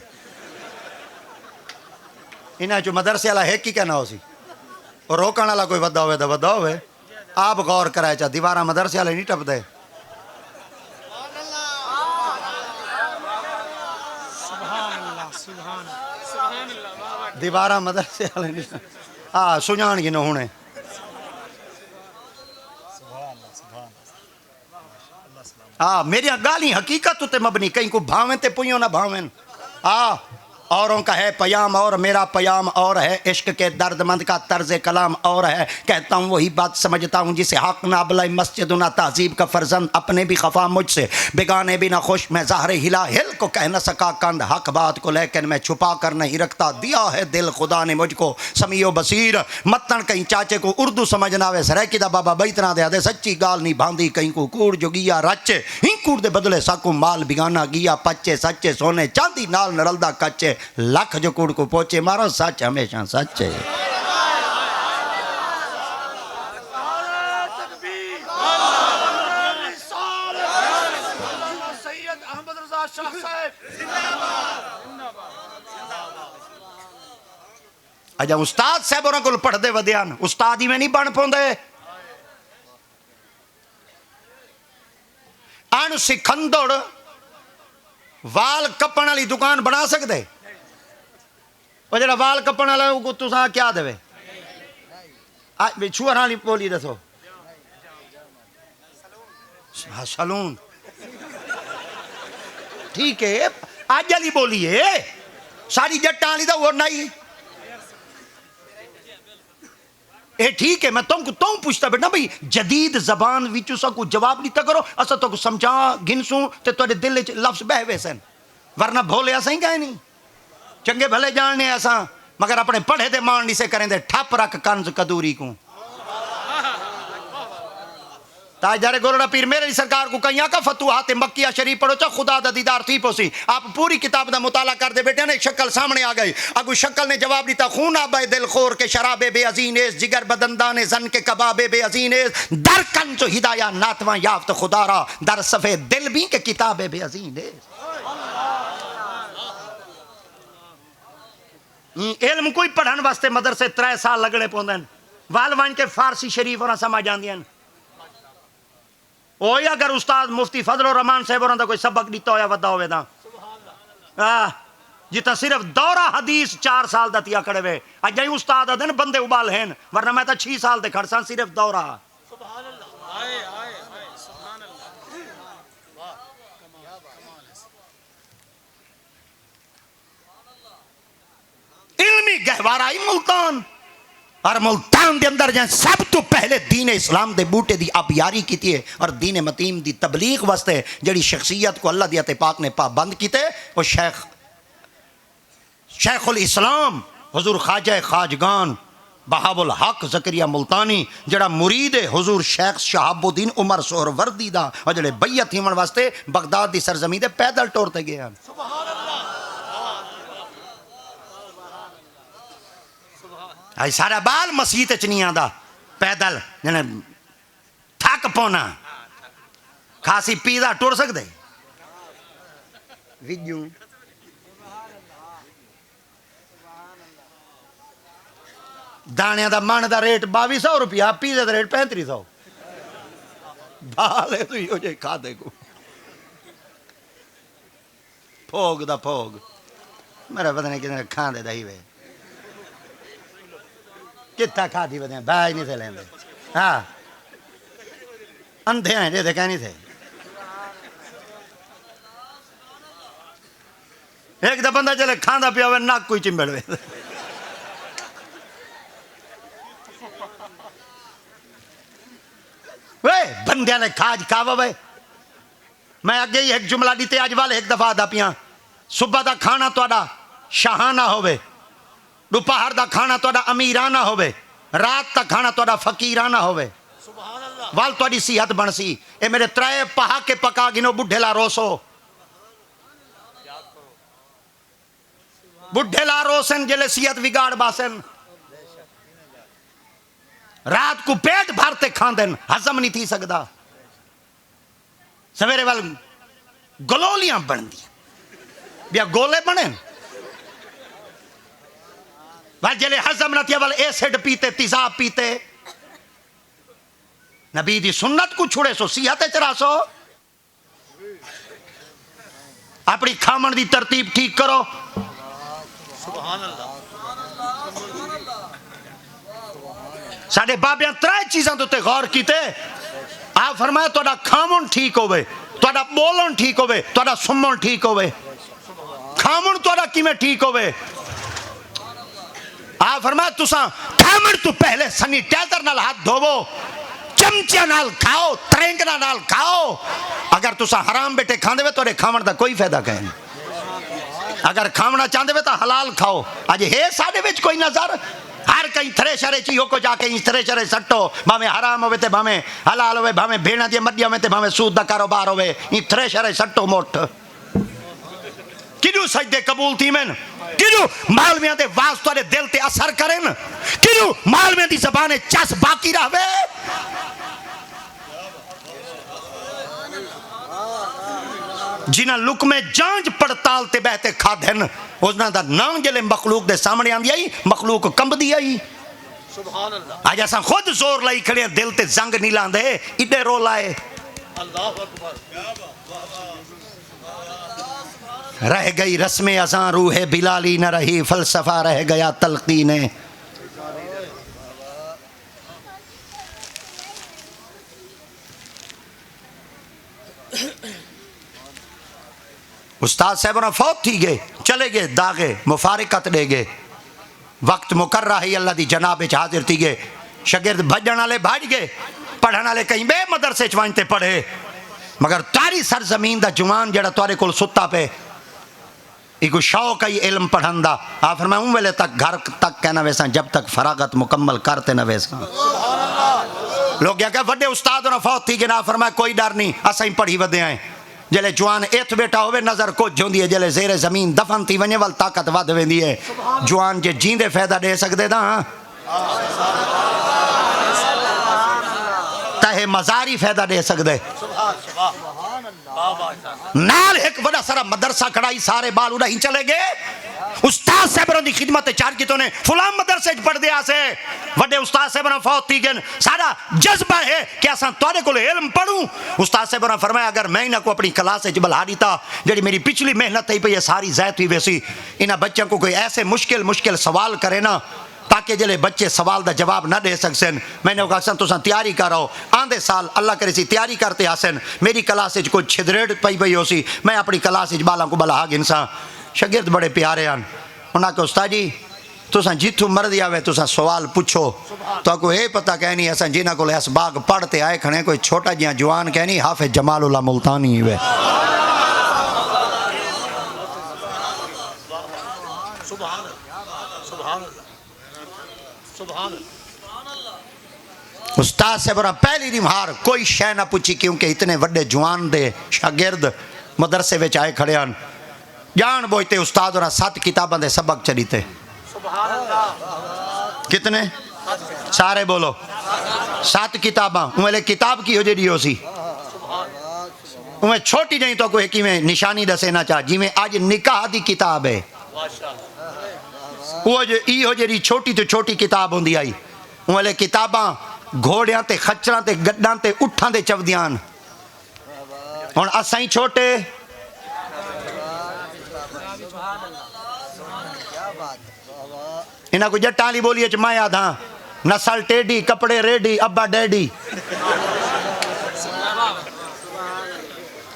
انہیں جو مدرسے والا ہے کی کہنا ہو سی اور روکانا والا کوئی ودا ہوئے دا ودا ہوئے آپ غور کرائے چاہ دیواراں مدرسے والے نہیں ٹپ دے دیوارہ مدرسے والے نہیں سنجان گی نہ ہونے میری گالی حقیقت تے مبنی کہیں کو بھاویں تے پوئیوں نہ بھاویں اوروں کا ہے پیام اور میرا پیام اور ہے عشق کے درد مند کا طرز کلام اور ہے کہتا ہوں وہی بات سمجھتا ہوں جسے حق نہ بلائے مسجد نہ تہذیب کا فرزند اپنے بھی خفا مجھ سے بیگانے بھی نہ خوش میں ظاہر ہلا ہل کو کہہ نہ سکا کند حق بات کو لیکن میں چھپا کر نہیں رکھتا دیا ہے دل خدا نے مجھ کو سمیع و بصیر متن کہیں چاچے کو اردو سمجھنا وے سریکی دا بابا بیتنا دے دے سچی گال نہیں باندھی کہیں کو کوڑ جو گیا رچے ہی کوڑ دے بدلے ساکو مال بگانا گیا پچے سچے سونے چاندی نال نرلدہ کچے لکھ جو کوڑ کو پوچے مارو سچ ہمیشہ سچ ہے اجا استاد صاحب اور کو پڑھ دے ودیان استاد ہی میں نہیں بن پوندے ان سکھندڑ وال کپن والی دکان بنا سکتے وہ جڑا وال کپن والا کو تساں کیا دے چھوڑ والی بولی دسو سلون ٹھیک ہے آج والی بولی ہے ساری جٹاں والی دا وہ نہیں اے ٹھیک ہے میں تم کو تم پوچھتا بیٹا بھئی جدید زبان وچوں سا کو جواب نہیں تا کرو اسا تو کو سمجھا گنسوں تے تواڈے دل وچ لفظ بہ ویسن ورنہ بھولیا سہیں گئے نہیں چنگے بھلے جاننے اساں مگر اپنے پڑھے دے مان نہیں سے کریں دے ٹھپ رکھ کنز کدوری کو تاجدار گولڑا پیر میرے سرکار کو کہیں کا فتوحات مکیہ شریف پڑھو چا خدا دا دیدار تھی پوسی آپ پوری کتاب دا مطالعہ کر دے بیٹے نا ایک شکل سامنے آ گئی اگو شکل نے جواب دیتا خون آبے دل خور کے شرابے بے عزین اس جگر بدندان زن کے کبابے بے عزین اس در کن جو ہدایہ ناتواں یافت خدا را در صفحے دل بھی کے کتابے بے عزین اس علم کوئی پڑھن واسطے مدرسے 3 سال لگنے پوندن والوان کے فارسی شریف اور سمجھ جاندیاں اویا اگر استاد مفتی فضل الرحمان صاحب اور کوئی سبق دیتا ہویا ودا ہوئے دا جتا صرف دورہ حدیث 4 سال دا تیا کڑے ہوئے اج جائیں استاد دن بندے ابال ہیں ورنہ میں تا 6 سال دے کھڑسان صرف دورہ سبحان اللہ آئے آئے سبحان اللہ علمی گہوارائی ملتان اور ملتان دے اندر جائیں سب تو پہلے دین اسلام دے بوٹے دی آبیاری کیتی ہے اور دین متیم دی تبلیغ واسطے جڑی شخصیت کو اللہ دیت پاک نے پابند کیتے وہ شیخ الاسلام حضور خواجہ خواجگان بہاو الحق زکریہ ملتانی جڑا مرید حضور شیخ شہاب الدین عمر سہروردی دا اور جڑے بیعت ہیمن واسطے بغداد دی سرزمین دے پیدل ٹورتے گئے ہیں سبحان اللہ آئی سارا بال مسیح تے چنیاں دا پیدل تھک پونا کھاسی پیزا ٹور سکتے ویڈیو دانے دا من دا ریٹ 2200 روپیہ پیزے دا ریٹ 3500 بالے تو ہی ہو جائے کھا دے کو پھوگ دا پھوگ میرا پتہ نہیں کتنے کھان دے دا ہی وے کتا کھا دی بدیں بھائی نہیں تھے لیندے ہاں اندھے ہیں جیسے کہہ نہیں تھے ایک دا بندہ چلے کھاندہ پیا ہوئے ناک کوئی چمبڑ ہوئے بندے نے کھاج کھاوا ہوئے میں اگے ہی ایک جملہ دیتے آج والے ایک دفعہ دا پیاں صبح دا کھانا تو اڈا شاہانہ ہوئے دوپہر دا کھانا تو امیرانہ ہوئے رات دا کھانا تو فقیرانہ ہوئے سبحان اللہ وال تو صحت بنسی اے میرے 3 پہا کے پکا گنو بڈھے لا روسو بڈھے لا روسن جلے صحت وگاڑ باسن رات کو پیٹ بھرتے کھاندن ہضم نہیں تھی سکتا سویرے وال گلولیاں بن دی بیا گولے بنیں وال جلے ہضم نہ تھیا وال ایسڈ پیتے تیزاب پیتے نبی دی سنت کو چھوڑے سو صحت چرا سو اپنی کھامن دی ترتیب ٹھیک کرو سبحان اللہ ساڑھے بابیاں 3 چیزاں تو تے غور کیتے آپ فرمایا توڑا کھامن ٹھیک ہوئے توڑا بولن ٹھیک ہوئے توڑا سمن ٹھیک ہوئے کھامن توڑا کی میں ٹھیک ہوئے آپ فرمایا تساں کھامن تو پہلے سینیٹائزر نال ہاتھ دھوو چمچہ نال کھاؤ ترنگنا نال کھاؤ اگر تساں حرام بیٹے کھاندے ہوئے توڑے کھامن دا کوئی فائدہ کہیں اگر کھامنا چاندے ہوئے تا حلال کھاؤ آج ہے ساڑھے وچ کوئی نظر ہر کہیں تھریشرے چیہو کو جا کے تھریشرے سٹو بھامے حرام ہوئے تے بھامے حلال ہوئے بھامے بھیڑا دی مڈیا میں تے بھامے سود دا کاروبار ہوئے تھریشرے سٹو موٹ کیوں سجدے قبول تھی میں کیوں مالویاں دے واسطہ دے دل تے اثر کریں کیوں مالویاں دی زبانیں چس باقی رہوے جنہ لکمے جانج پڑتال تے بہتے کھا دین اس دا نام جلے مخلوق دے سامنے آن دیا مخلوق کمب دیا سبحان اللہ آج ایسا خود زور لائی کھڑے ہیں دل تے زنگ نہیں لاندے اڈے رو لائے اللہ اکبر رہ گئی رسم ازاں روح بلالی نہ رہی فلسفہ رہ گیا تلقین استاد صاحبنا فوت تھی گئے چلے گئے داغے مفارقت لے گئے وقت مقررہ ہی اللہ دی جناب حاضر تھی گئے شگرد بھجن والے بھاج گئے پڑھن والے کہیں بے مدرسے چوانتے پڑھے مگر تاری سرزمین دا جوان جڑا توارے کول ستا پہ ایک شوق ہے علم پڑھن دا آپ فرمائے اون ویلے تک گھر تک کہنا ویسا جب تک فراغت مکمل کرتے نہ ویسا لوگ کیا کہ وڈے استاد نہ فوت تھی کہ نہ فرمائے کوئی ڈر نہیں اسیں پڑھی ودے آئیں جلے جوان ایتھ بیٹھا ہوئے نظر کو جوندی ہے جلے زیر زمین دفن تھی ونجے وال طاقت ود ویندی ہے جوان جے جیندے فائدہ دے سکدے دا تہے مزاری فائدہ دے سکدے نال ایک بڑا سارا مدرسہ کھڑائی سارے بال اڑا ہی چلے گئے استاد صاحبوں دی خدمت چار کی تو نے فلاں مدرسے پڑھ دیا سے وڈے استاد صاحبوں فوت تھی گن سارا جذبہ ہے کہ اساں تواڈے کول علم پڑھوں استاد صاحبوں نے فرمایا اگر میں نہ کو اپنی کلاس وچ بلا دیتا جڑی میری پچھلی محنت تھی پئی ساری ضائع ہوئی ویسی انہاں بچوں کو کوئی ایسے مشکل سوال کرے نا تاکہ جلے بچے سوال دا جواب نہ دے سکسن میں نے کہا سن تساں تیاری کرو آندے سال اللہ کرے سی تیاری کرتے آسن میری کلاس وچ کوئی چھدریڑ پئی ہو سی میں اپنی کلاس وچ بالاں کو بلا گنساں شاگرد بڑے پیارے ہیں انہاں کہ استاد جی تساں جتھوں مرضی آوے تساں سوال پوچھو تو کو اے پتہ کہ نہیں اساں جنہاں کول اسباغ پڑھتے آئے کھڑے کوئی چھوٹا جیاں جوان کہ نہیں حافظ جمال اللہ ملتانی ہوئے استاد سے برا پہلی نمہار کوئی شے نہ پوچھی کیونکہ اتنے وڈے جوان دے شاگرد مدرسے وچ آئے کھڑے ہیں جان بوجھتے استاد اور 7 کتاباں دے سبق چلیتے کتنے سارے بولو 7 کتاباں انہیں کتاب کی ہو جڑی ہو سی انہیں چھوٹی نہیں تو کوئی میں نشانی دسے نہ چاہ جی میں آج نکاح دی کتاب ہے وہ جو ای ہو جڑی چھوٹی تو چھوٹی کتاب ہوندی آئی انہیں کتاباں گھوڑیاں تے خچراں تے گڈاں تے اٹھاں تے چودیاں ہن اسائیں چھوٹے انہاں کو جٹاں لی بولی اچ میں آدھاں نسل ٹیڈی کپڑے ریڈی ابا ڈیڈی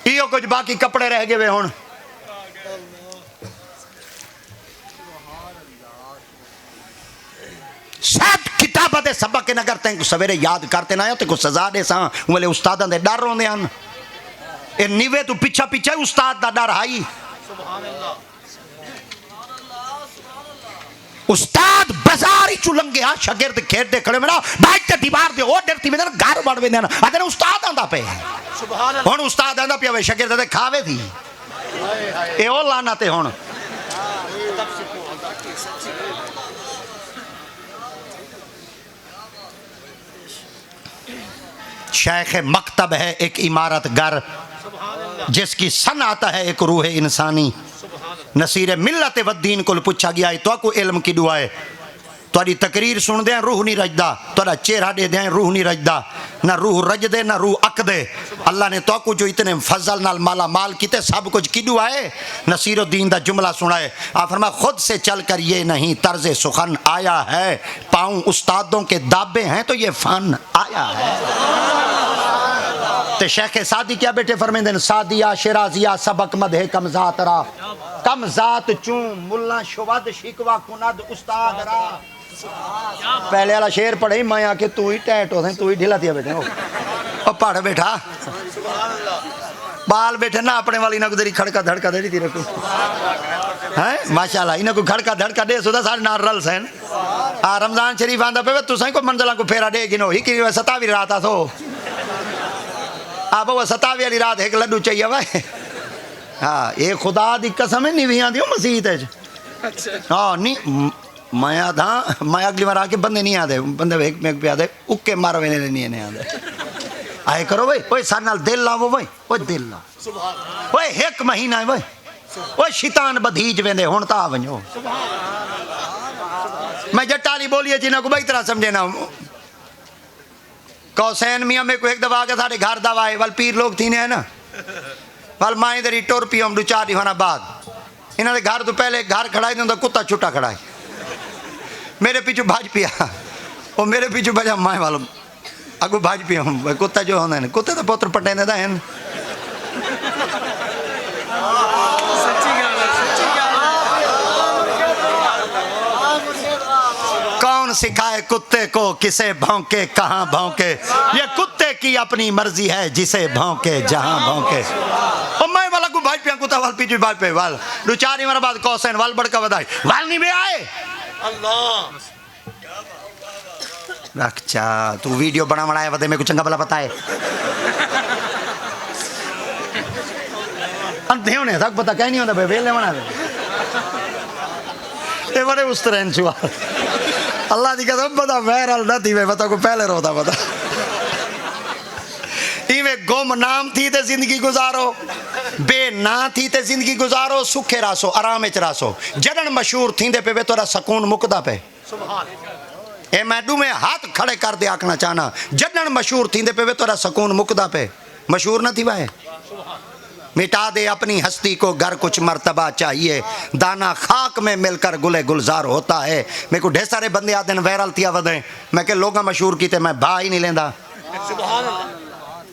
ایو کچھ باقی کپڑے رہ گئے ہن سات کتابہ دے سبق کے نہ کرتے ہیں کو سویرے یاد کرتے نہ آتے کو سزا دے ساں وہ لے استاداں دے ڈر روندے ہیں اے نیوے تو پیچھا استاد دا ڈر آئی استاد بازاری چلنگے ہاں شاگرد کھیت دے کھڑے میں نا بائک تے دیوار دے اور ڈرتی میں نا گھر بڑھ ویندے نا آدھے نا استاد آندہ پہ ہون استاد آندہ پہ شاگرد دے کھاوے تھی اے او لانا تے ہون شیخ مکتب ہے ایک عمارت گر جس کی صنعت ہے ایک روح انسانی نصیر ملت و دین کو پوچھا گیا ہے تو کو علم کی دعا ہے تاری تقریر سن دیں روح نہیں رجدہ تارا چہرہ دے دیں روح نہیں رجدہ نہ روح رج دے نہ روح اک دے اللہ نے تو کو جو اتنے فضل نال مالا مال کیتے سب کچھ کی دعا ہے نصیر الدین دا جملہ سنائے آپ فرما خود سے چل کر یہ نہیں طرز سخن آیا ہے پاؤں استادوں کے دابے ہیں تو یہ فن آیا ہے تے شیخ سادی کیا بیٹے فرمیندن سادیہ شرازیہ سبق مدہ کم ذات را کم ذات چون ملہ شود شکوہ کند استاد را پہلے والا شیر پڑھے میں آکے تو ہی ٹیٹ ہو تو ہی ڈھلا دیا بیٹھے اور پڑھ بیٹھا بال بیٹھے نہ اپنے والی نہ کو دری کھڑکا دھڑکا دے دی رکھو ماشاءاللہ انہیں کو کھڑکا دھڑکا دے سودا سارے نار رل سین رمضان شریف آندہ پہ تو سائیں کو منزلہ کو پھیرا دے گنو ہی کی 27 رات آ تو آپ وہ 27 والی رات ایک لڈو چاہیے بھائی ہاں یہ خدا دی قسم ہے نہیں آندھی ہو مسیحت ہے ہاں نہیں میں آدھا میں اگلی بار آکے بندے نہیں آدھے بندے ایک میں پہ آدھے اکے ماروے نہیں آدھے آئے کرو بھائی اوہ سارے نال دل لاؤ بھائی اوہ دل لاؤ اوہ ایک مہینہ ہے بھائی اوہ شیطان بدھیج ویندے ہونتا آونجو میں جٹالی بولیے جنہوں کو بھائی طرح سمجھے نا کوسین میاں میں کو ایک دفعہ آگے ساڑھے گھر دوائے وال پیر لوگ تھی نے ہے نا وال مائیں دری ٹور پی ہم دو چار ہونا بعد انہوں نے گھر تو پہلے گھر کھڑائی دوں کتا چھوٹا کھڑائی میرے پیچھو بھاج پیا وہ میرے پیچھو بھاجا مائیں والوں اگو بھاج پیا ہوں کتا جو ہوندہ ہے کتے تو پوتر پٹے نے دا ہیں کون سکھائے کتے کو کسے بھونکے کہاں بھونکے یہ کتے کی اپنی مرضی ہے جسے بھونکے جہاں بھونکے اور میں والا کو بھائی پیاں کو ہوتا وال پیچھے بال پہ وال دو چار ہمارا بعد کوسین وال بڑکا بدائی وال نہیں بے آئے اللہ رکھ چا تو ویڈیو بنا بنایا ودے میں کو چنگا بلا پتا ہے اندھے ہونے تک پتا کہیں نہیں ہوتا بے ویلے بنا دے یہ بڑے اس طرح چھوا اللہ دی قسم پتا ویرل نہ تھی میں پتا کو پہلے روتا پتا ایویں گم نام تھی تے زندگی گزارو بے نا تھی تے زندگی گزارو سکھے راسو آرام اچ راسو جڑن مشہور تھی دے پہ بے تورا سکون مکدا پہ اے میڈو میں ہاتھ کھڑے کر دے آکھنا چاہنا جڑن مشہور تھی دے پہ بے تورا سکون مکدا پہ مشہور نہ تھی وائے مٹا دے اپنی ہستی کو گھر کچھ مرتبہ چاہیے دانا خاک میں مل کر گلے گلزار ہوتا ہے میں کو ڈھیر سارے بندے آتے ہیں ویرل تھیا ودیں میں کہ لوگاں مشہور کیتے میں بھا ہی نہیں لیندہ سبحان اللہ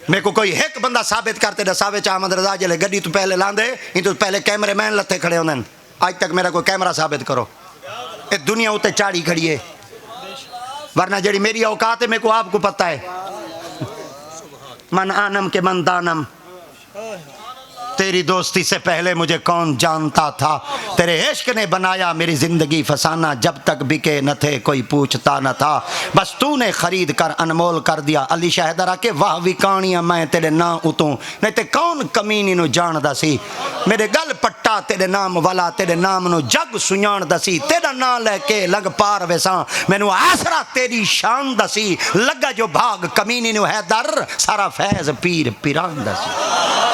میں کو کوئی ایک بندہ ثابت کرتے دساوے چاہ احمد رضا جلے گڈی تو پہلے لاندے ان تو پہلے کیمرے مین لتے کھڑے ہوندے آج تک میرا کوئی کیمرہ ثابت کرو اے دنیا ہوتے چاڑی کھڑی ہے ورنہ جڑی میری اوقات ہے میں کو آپ کو پتہ ہے من آنم کے من دانم تیری دوستی سے پہلے مجھے کون جانتا تھا تیرے عشق نے بنایا میری زندگی فسانہ جب تک بکے نہ تھے کوئی پوچھتا نہ تھا بس تو نے خرید کر انمول کر دیا علی شہدرہ کے واہ وکانیاں میں تیرے نا اتوں نہیں تے کون کمینی نو جان دا سی میرے گل پٹا تیرے نام والا تیرے نام نو جگ سنیان دا سی تیرا نا لے کے لگ پار ویساں میں نو آسرا تیری شان دا سی لگا جو بھاگ کمینی نو ہے در سارا فیض پیر پیران دا سی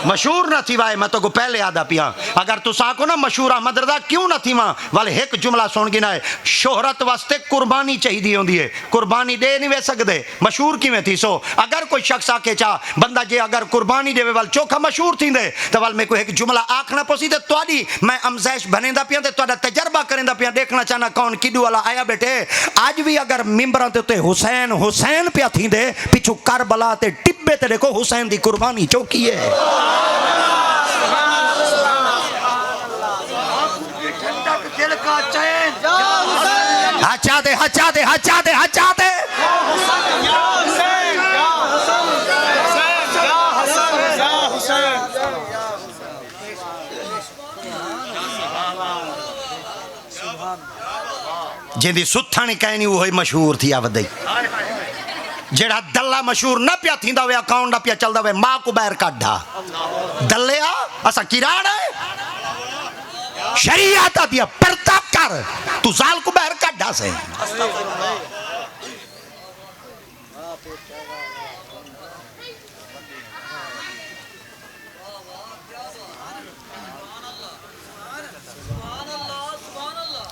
مشہور نہ تھی وائے میں تو کو پہلے آدھا پیا اگر تو ساکو نا مشہور احمد رضا کیوں نہ تھی ماں والے ایک جملہ سن گنا ہے شہرت واسطے قربانی چاہی دی ہوندی ہے قربانی دے نہیں وے سکدے مشہور کی میں تھی سو اگر کوئی شخص آکے چاہ بندہ جے اگر قربانی دے وال چوکھا مشہور تھی دے تو وال میں کوئی ایک جملہ آکھنا پوسی دے تو آدھی میں امزیش بنے دا پیا دے تو آدھا تجربہ کریں دا پیا دیکھنا چاہنا کون کدو والا آیا بیٹے آج بھی اگر ممبران تے حسین حسین پیا تھی دے پیچھو کربلا تے ٹبے تے دیکھو حسین دی قربانی چوکی ہے ہچا دے ہچا دے ہچا دے ہچا دے جن دی ستھانی کہنی وہی مشہور تھی آودئی جڑا دلہ مشہور نہ پیا تھیندا ہوئے اکاؤنٹ نہ پیا چلدا ہوئے ماں کو باہر کڈھا دلیا اسا کراڑ ہے شریعت دیا پردہ کر تو زال کو باہر کڈھا سے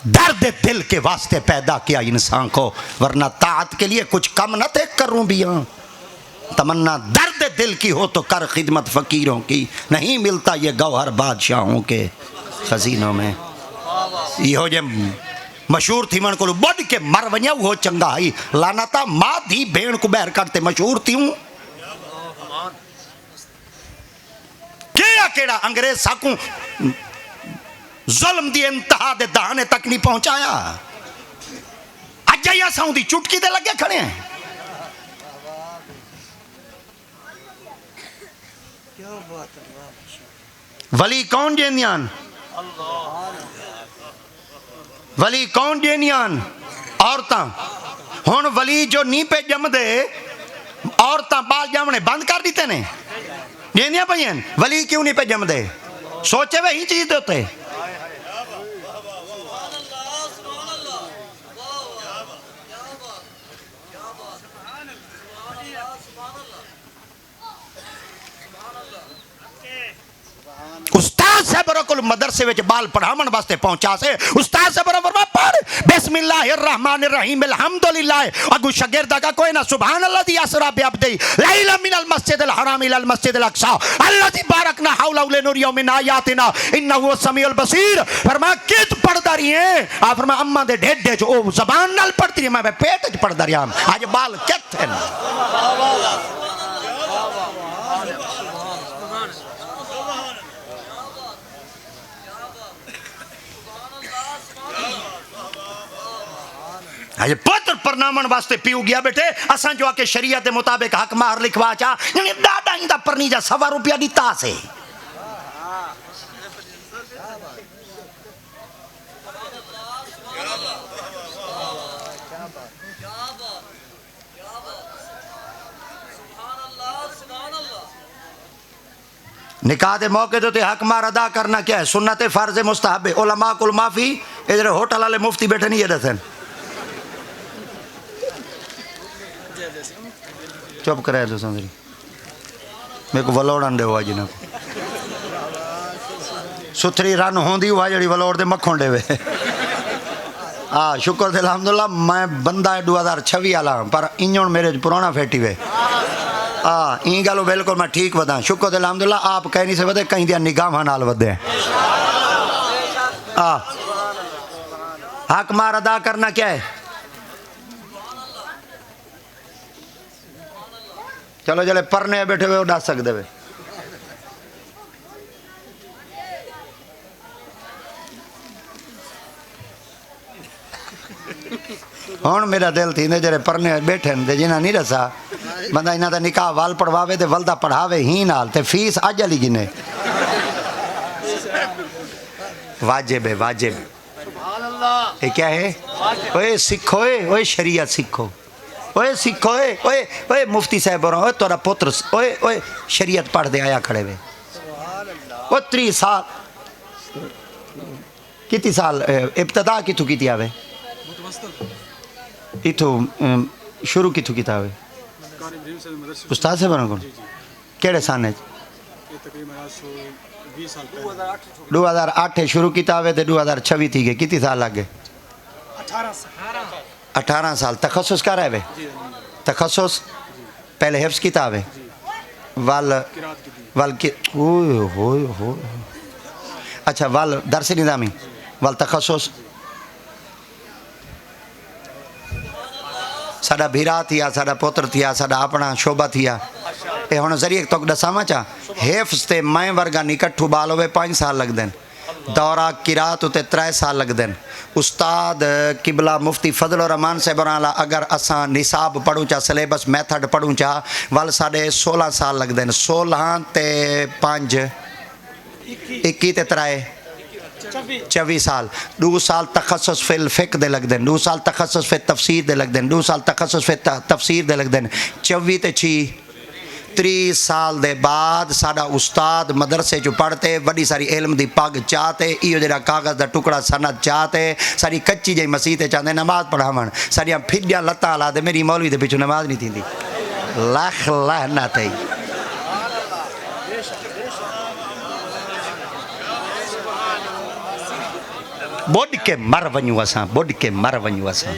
درد دل کے واسطے پیدا کیا انسان کو ورنہ طاعت کے لیے کچھ کم نہ تھے کروں بھی تمنا درد دل کی ہو تو کر خدمت فقیروں کی نہیں ملتا یہ گوہر بادشاہوں کے خزینوں میں یہ ہو جے مشہور تھی من کو بڑھ کے مر ونیا وہ چنگا ہی لانا تا ماں دی بھین کو بہر کرتے مشہور تھی ہوں کیڑا انگریز ساکوں ظلم دی انتہا دے دہانے تک نہیں پہنچایا اجائیہ ساؤں دی چٹکی دے لگے کھڑے ہیں ولی کون جینیان ولی کون جینیان عورتاں ہون ولی جو نی پہ جم دے عورتاں بال جامنے بند کر دیتے نے جینیاں پہین ولی کیوں نہیں پہ جم دے سوچے وہی چیز دیتے استاد سے برکل مدرسے وچ بال پڑھامن واسطے پہنچا سے استاد سے برکل پڑھ بسم اللہ الرحمن الرحیم الحمدللہ اگو شگردہ کا کوئی نہ سبحان اللہ دی اسرا بی عبدی لیلا من المسجد الحرام الى المسجد الاقصى الذي بارکنا حوله لنریہ من آیاتنا انه السمیع البصیر فرمایا کت پڑھ داری ہیں آپ فرمایا اماں دے ڈھڈے جو او زبان نال پڑھتی ہیں میں پیٹ وچ پڑھ داری ہوں آج بال کت ہیں آج پتر پرنامن واسطے پیو گیا بیٹے اساں جو آکے شریعت مطابق حق مہر لکھوا چاہ یعنی ڈاڈا ہی دا پرنی جا 100 روپیہ دیتا سے نکاح دے موقع تے حق مار ادا کرنا کیا ہے؟ سنت فرض مستحب ہے۔ علماء کل معافی ادھر ہوٹل والے مفتی بیٹھے نہیں یہ دسن چپ کرے تو سندری میرے کو ولوڑن دے ہوا جنہ ستھری رن ہوندی ہوا جڑی ولوڑ دے مکھوں دے وے شکر دے الحمدللہ میں بندہ 2026 والا پر انجن میرے پرانا پھیٹی وے این گالو بالکل میں ٹھیک ودا شکر الحمدللہ آپ کہیں نہیں سے ودے کہیں دیا نگاہ نال ودے حق مار ادا کرنا کیا ہے؟ چلو جلے پرنے بیٹھے ہوئے اڑا سکتے ہوئے ہون میرا دل تھی جڑے پرنے بیٹھے دے جنہ نہیں رسا بندہ انہاں دا نکاح وال پڑھواوے تے ولدہ پڑھاوے ہی نال تے فیس اج علی گنے واجب ہے واجب یہ کیا ہے؟ اوے سکھو اوے شریعت سکھو اوے سکھو اوے مفتی صاحب اور اوے تورا پتر اوے شریعت پڑھ دے آیا کھڑے وے او 3 سال کتی سال ابتدا کتھوں کیتی آوے اتھو شروع کتھوں کیتا ہوئے استاد سے بنا کون کیڑے سانے 2008 شروع کیتا ہوئے تے 2026 تھی گئے کتی سال لگ گئے 18 سال تخصص کر رہے ہوئے تخصص پہلے حفظ کیتا ہوئے اچھا وال درس نظامی وال تخصص ساڑا بھیرا تھیا ساڑا پوتر تھیا ساڑا اپنا شعبہ تھیا اے ہونا ذریعہ توک دساما چاہ حفظ تے مائیں ورگا نکٹھو بالو بے 5 سال لگ دیں دورہ قرات تے 3 سال لگ دیں استاد قبلہ مفتی فضل الرحمان سے برالا اگر اساں نصاب پڑھوں چاہ سلیبس میتھڈ پڑھوں چاہ وال ساڑے 16 سال لگ دیں 16 تے 5 21 تے 3 24 سال 2 سال تخصص فی الفقہ دے لگ دیں 2 سال تخصص فی تفسیر دے لگ دیں 2 سال تخصص فی تفسیر دے لگ دیں 24 تے 6 3 سال دے بعد ساڑا استاد مدرسے جو پڑھتے وڈی ساری علم دی پاگ چاہتے ایو جڑا کاغذ دا ٹکڑا سند چاہتے ساری کچی جائی مسیح چاہتے نماز پڑھاون ساری پھڈیاں لتاں لا دے میری مولوی دے پیچھو نماز نہیں تھی لاکھ لعنت ہے بوڈ کے مر ونیو اساں بوڈ کے مر ونیو اساں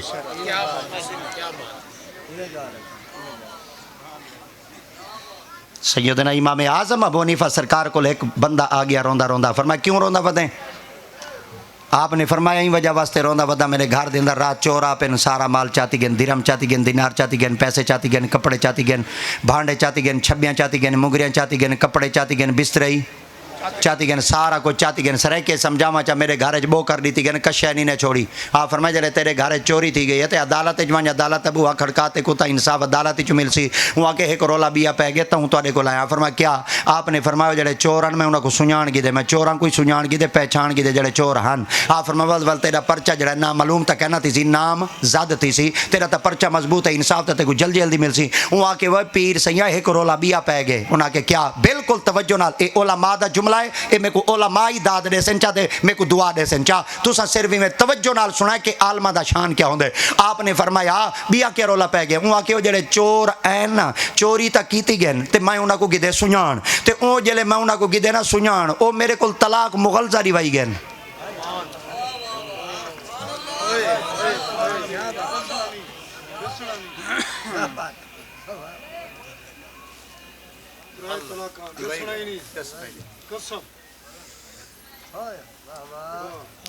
سیدنا امام اعظم ابو حنیفہ سرکار کو ایک بندہ آ گیا روندا روندا فرمایا کیوں روندا ودیں آپ نے فرمایا ہی وجہ واسطے روندا ودا میرے گھر دے اندر رات چور آ پن سارا مال چاہتی گن درہم چاہتی گن دینار چاہتی گن پیسے چاہتی گن کپڑے چاہتی گن بھانڈے چاہتی گن چھبیاں چاہتی گن مگریاں چاہتی گن کپڑے چاہتی گن بسترئی چاہتی گن سارا کو چاہتی گن سرے کے سمجھاما چاہ میرے گھر بو کر دیتی گن کشہ نہیں نے چھوڑی آپ فرمائے جلے تیرے گھر چوری تھی گئی ہے تے عدالت جوان عدالت ابو کھڑکاتے کو تا انصاف عدالت چو مل سی وہاں کے ایک رولا بیا پہ گیا تا ہوں تو کو لایا فرمایا کیا آپ نے فرمایا جلے چورن میں انہوں کو سنیان گی دے میں چوران کوئی سنیان گی دے پہچان گی دے جلے چور ہن آپ فرمایا ول تیرا پرچہ جڑا نام معلوم تا کہنا تھی سی نام زد تھی سی تیرا تا پرچہ مضبوط ہے انصاف تا تے کو جلدی جلدی مل سی وہاں کے وہ پیر سیاں ایک رولا بیا پہ گئے انہاں کے کیا بالکل توجہ نال اے علماء دا جملہ ہے اے میں کو علماء داد دے سن چاہتے میں کو دعا دے سن چاہ تو سا صرف میں توجہ نال سنا ہے کہ عالمہ دا شان کیا ہوندے آپ نے فرمایا بیا کیا رولا پہ گئے وہاں کے جڑے چور این چوری تا کیتی گئن تے میں انہاں کو گدے سنیان تے او جلے میں انہاں کو گدے نا سنیان او میرے کل طلاق مغلظہ روائی گئن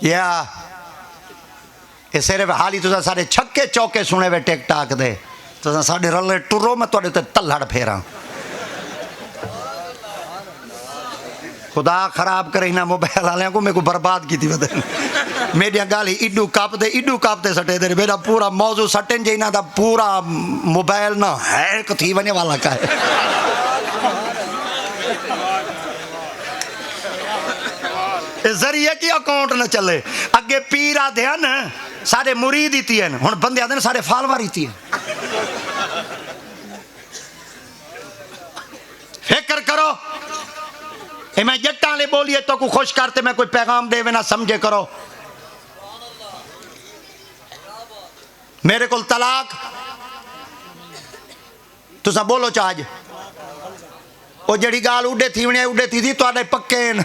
یا یہ صرف حالی تو سارے چھکے چوکے سنے وے ٹیک ٹاک دے تو سارے رلے ٹرو میں توڑے تے تلہڑ پھیرا خدا خراب کرے ہی موبائل والے کو میں کو برباد کی تھی بدن میری گالی ایڈو کاپتے سٹے دے میرا پورا موضوع سٹن جی دا پورا موبائل نہ ہیک تھی ونے والا کا ہے ذریعے کی اکاؤنٹ نہ چلے اگے پیر آدھے ہیں نا سارے مرید ہی ہیں ہن بندے آدھے سارے فالوار ہی ہیں فکر کرو اے میں جٹاں لے بولیے تو کو خوش کرتے میں کوئی پیغام دے نہ سمجھے کرو میرے کو طلاق تو سب بولو چاج وہ جڑی گال اڈے تھی ونے اڈے تھی تو آدھے پکین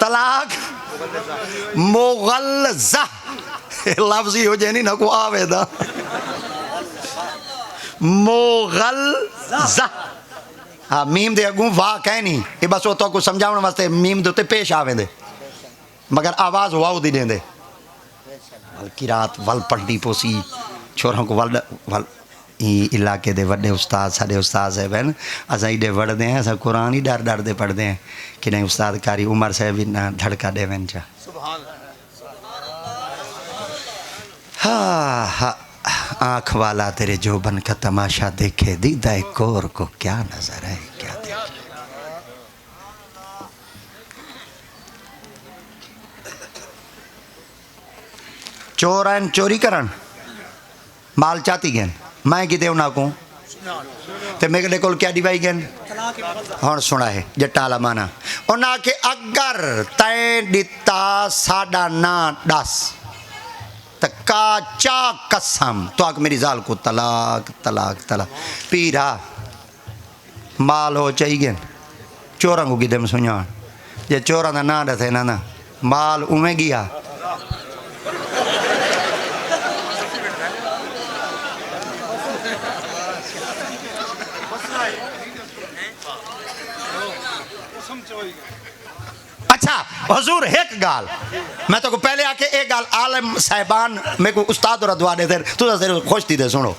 طلاق مغلظہ لفظ ہی ہو جائے نہیں نہ کو آوے دا مغلظہ ہاں میم دے اگوں واہ کہہ نہیں یہ بس وہ تو کو سمجھاؤں واسطے میم دے پیش آوے دے مگر آواز واؤ دی دیں دے کی رات ول پڑھنی پوسی چھوڑوں کو ول علاقے دے وڈے استاد ساڑے استاد صاحب ہیں اساں ایڈے وڑ دے ہیں اساں قرآن ہی ڈر ڈر دے پڑھ دے ہیں کہ نہیں استاد کاری عمر صاحب بھی نہ دھڑکا دے وین چا ہاں آنکھ والا تیرے جوبن کا تماشا دیکھے دیدہ کور کو کیا نظر ہے کیا دیکھے چورین چوری کرن مال چاہتی گئن میں کی دے انہاں کو تے میرے کول کیا دیوائی گئن ہون سنا ہے جٹالا مانا انہاں کہ اگر تین دیتا ساڑا نا ڈاس تکا چا قسم تو آکھ میری ذال کو طلاق طلاق طلاق پیرا مال ہو چاہی گئن چوران کو کی دے مسنیان جے چوران دا نا ڈا تھے نا مال اومیں گیا اچھا حضور ایک گال میں تو کو پہلے آکے ایک گال عالم صاحبان میں کو استاد اور دعا دے دے تو سے خوش تھی دے سنو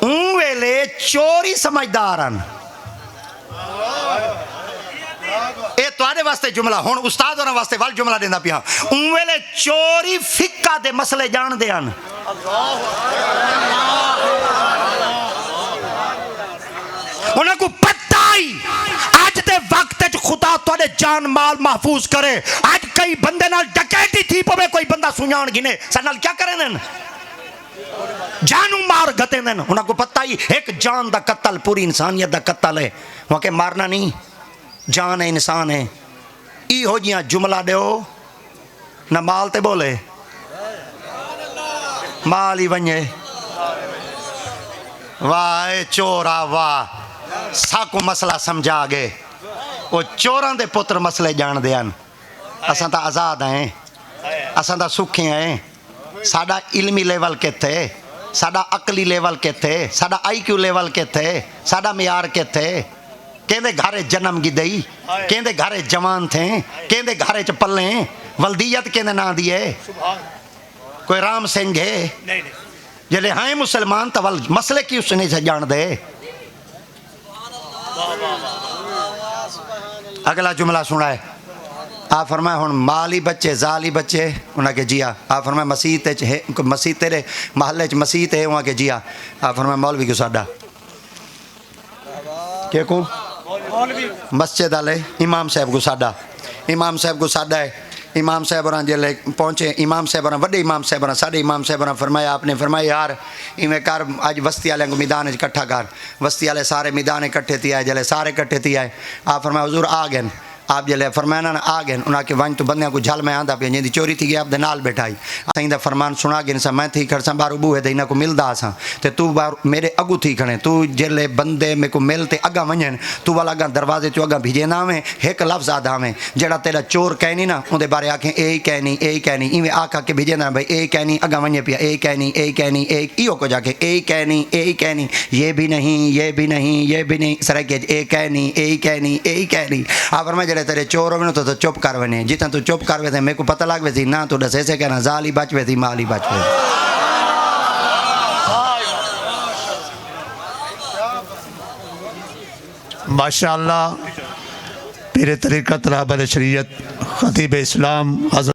اون ویلے چوری سمجھدارن اے تو آنے واسطے جملہ ہون استاد اور واسطے وال جملہ دینا پیا اون ویلے چوری فقہ دے مسئلے جان دے ان انہیں کو پتائی آج دے وقت خدا توڑے جان مال محفوظ کرے آج کئی بندے نال ڈکیٹی تھی پوے کوئی بندہ سنیان گھنے سنال کیا کریں دن جانو مار گھتے دن انہیں کو پتائی ایک جان دا قتل پوری انسانیت دا قتل ہے وہاں کے مارنا نہیں جان ہے انسان ہے ای ہو جیاں جملہ دے ہو نہ مال تے بولے مال ہی ونجے واہ چورا واہ ساکو مسئلہ سمجھا گے وہ چوران دے پتر مسئلے جان دے ان اساں تا آزاد ہیں اساں تا سکھیں ہیں ساڑا علمی لیول کے تھے ساڑا عقلی لیول کے تھے ساڑا آئی کیو لیول کے تھے ساڑا معیار کے تھے کہندے گھارے جنم گی دئی کہندے گھارے جوان تھے کہندے گھارے چپلے ہیں ولدیت کہندے نہ دیئے کوئی رام سنگھ ہے جلے ہائیں مسلمان تا مسئلے کی اس نے سے جان دے اگلا جملہ سنا ہے آپ فرمائے ہون مالی بچے زالی بچے انہاں کے جیا آپ فرمائے مسیح تیرے محلے چ مسیح تے وہاں کے جیا آپ فرمائے مولوی کو ساڈا کیا کو مسجد والے امام صاحب کو ساڈا امام صاحب کو ساڈا ہے امام صاحب اور جلے پہنچے امام صاحب اور وڈے امام صاحب اور ساڈے امام صاحب اور فرمایا آپ نے فرمایا یار ایویں کر اج وستی والے کو میدان وچ اکٹھا کر وستی والے سارے میدان اکٹھے تھی آئے جلے سارے اکٹھے تھی آئے آپ فرمایا حضور آ گئے آپ جلے فرمانا آ گئے انہاں کے ونج تو بندیاں کو جھل میں آندا پیا جی چوری تھی گیا آپ دے نال بیٹھائی اساں دا فرمان سنا گئے سا میں تھی کھڑساں بارو بوئے دے انہاں کو ملدا اساں تے تو بار میرے اگو تھی کھڑے تو جلے بندے میں کو ملتے اگا ونجن تو والا اگا دروازے تو اگا بھیجے نہ میں ایک لفظ آدا میں جڑا تیرا چور کہنی نا اون دے بارے آکھیں اے کہنی ایویں آکھا کے بھیجے نہ بھائی اے کہنی اگا ونجے پیا اے کہنی ایو کو جا کے اے کہنی یہ بھی نہیں سرے کے اے کہنی آپ فرمایا جڑے تیرے چور ہونے تو چپ کر ونے جتنا تو چپ کر وے تھے میرے کو پتہ لگ وے تھی نہ تو دسے سے کہنا زالی بچ وے تھی مالی بچ وے ماشاءاللہ پیر طریقت رہبر شریعت خطیب اسلام حضرت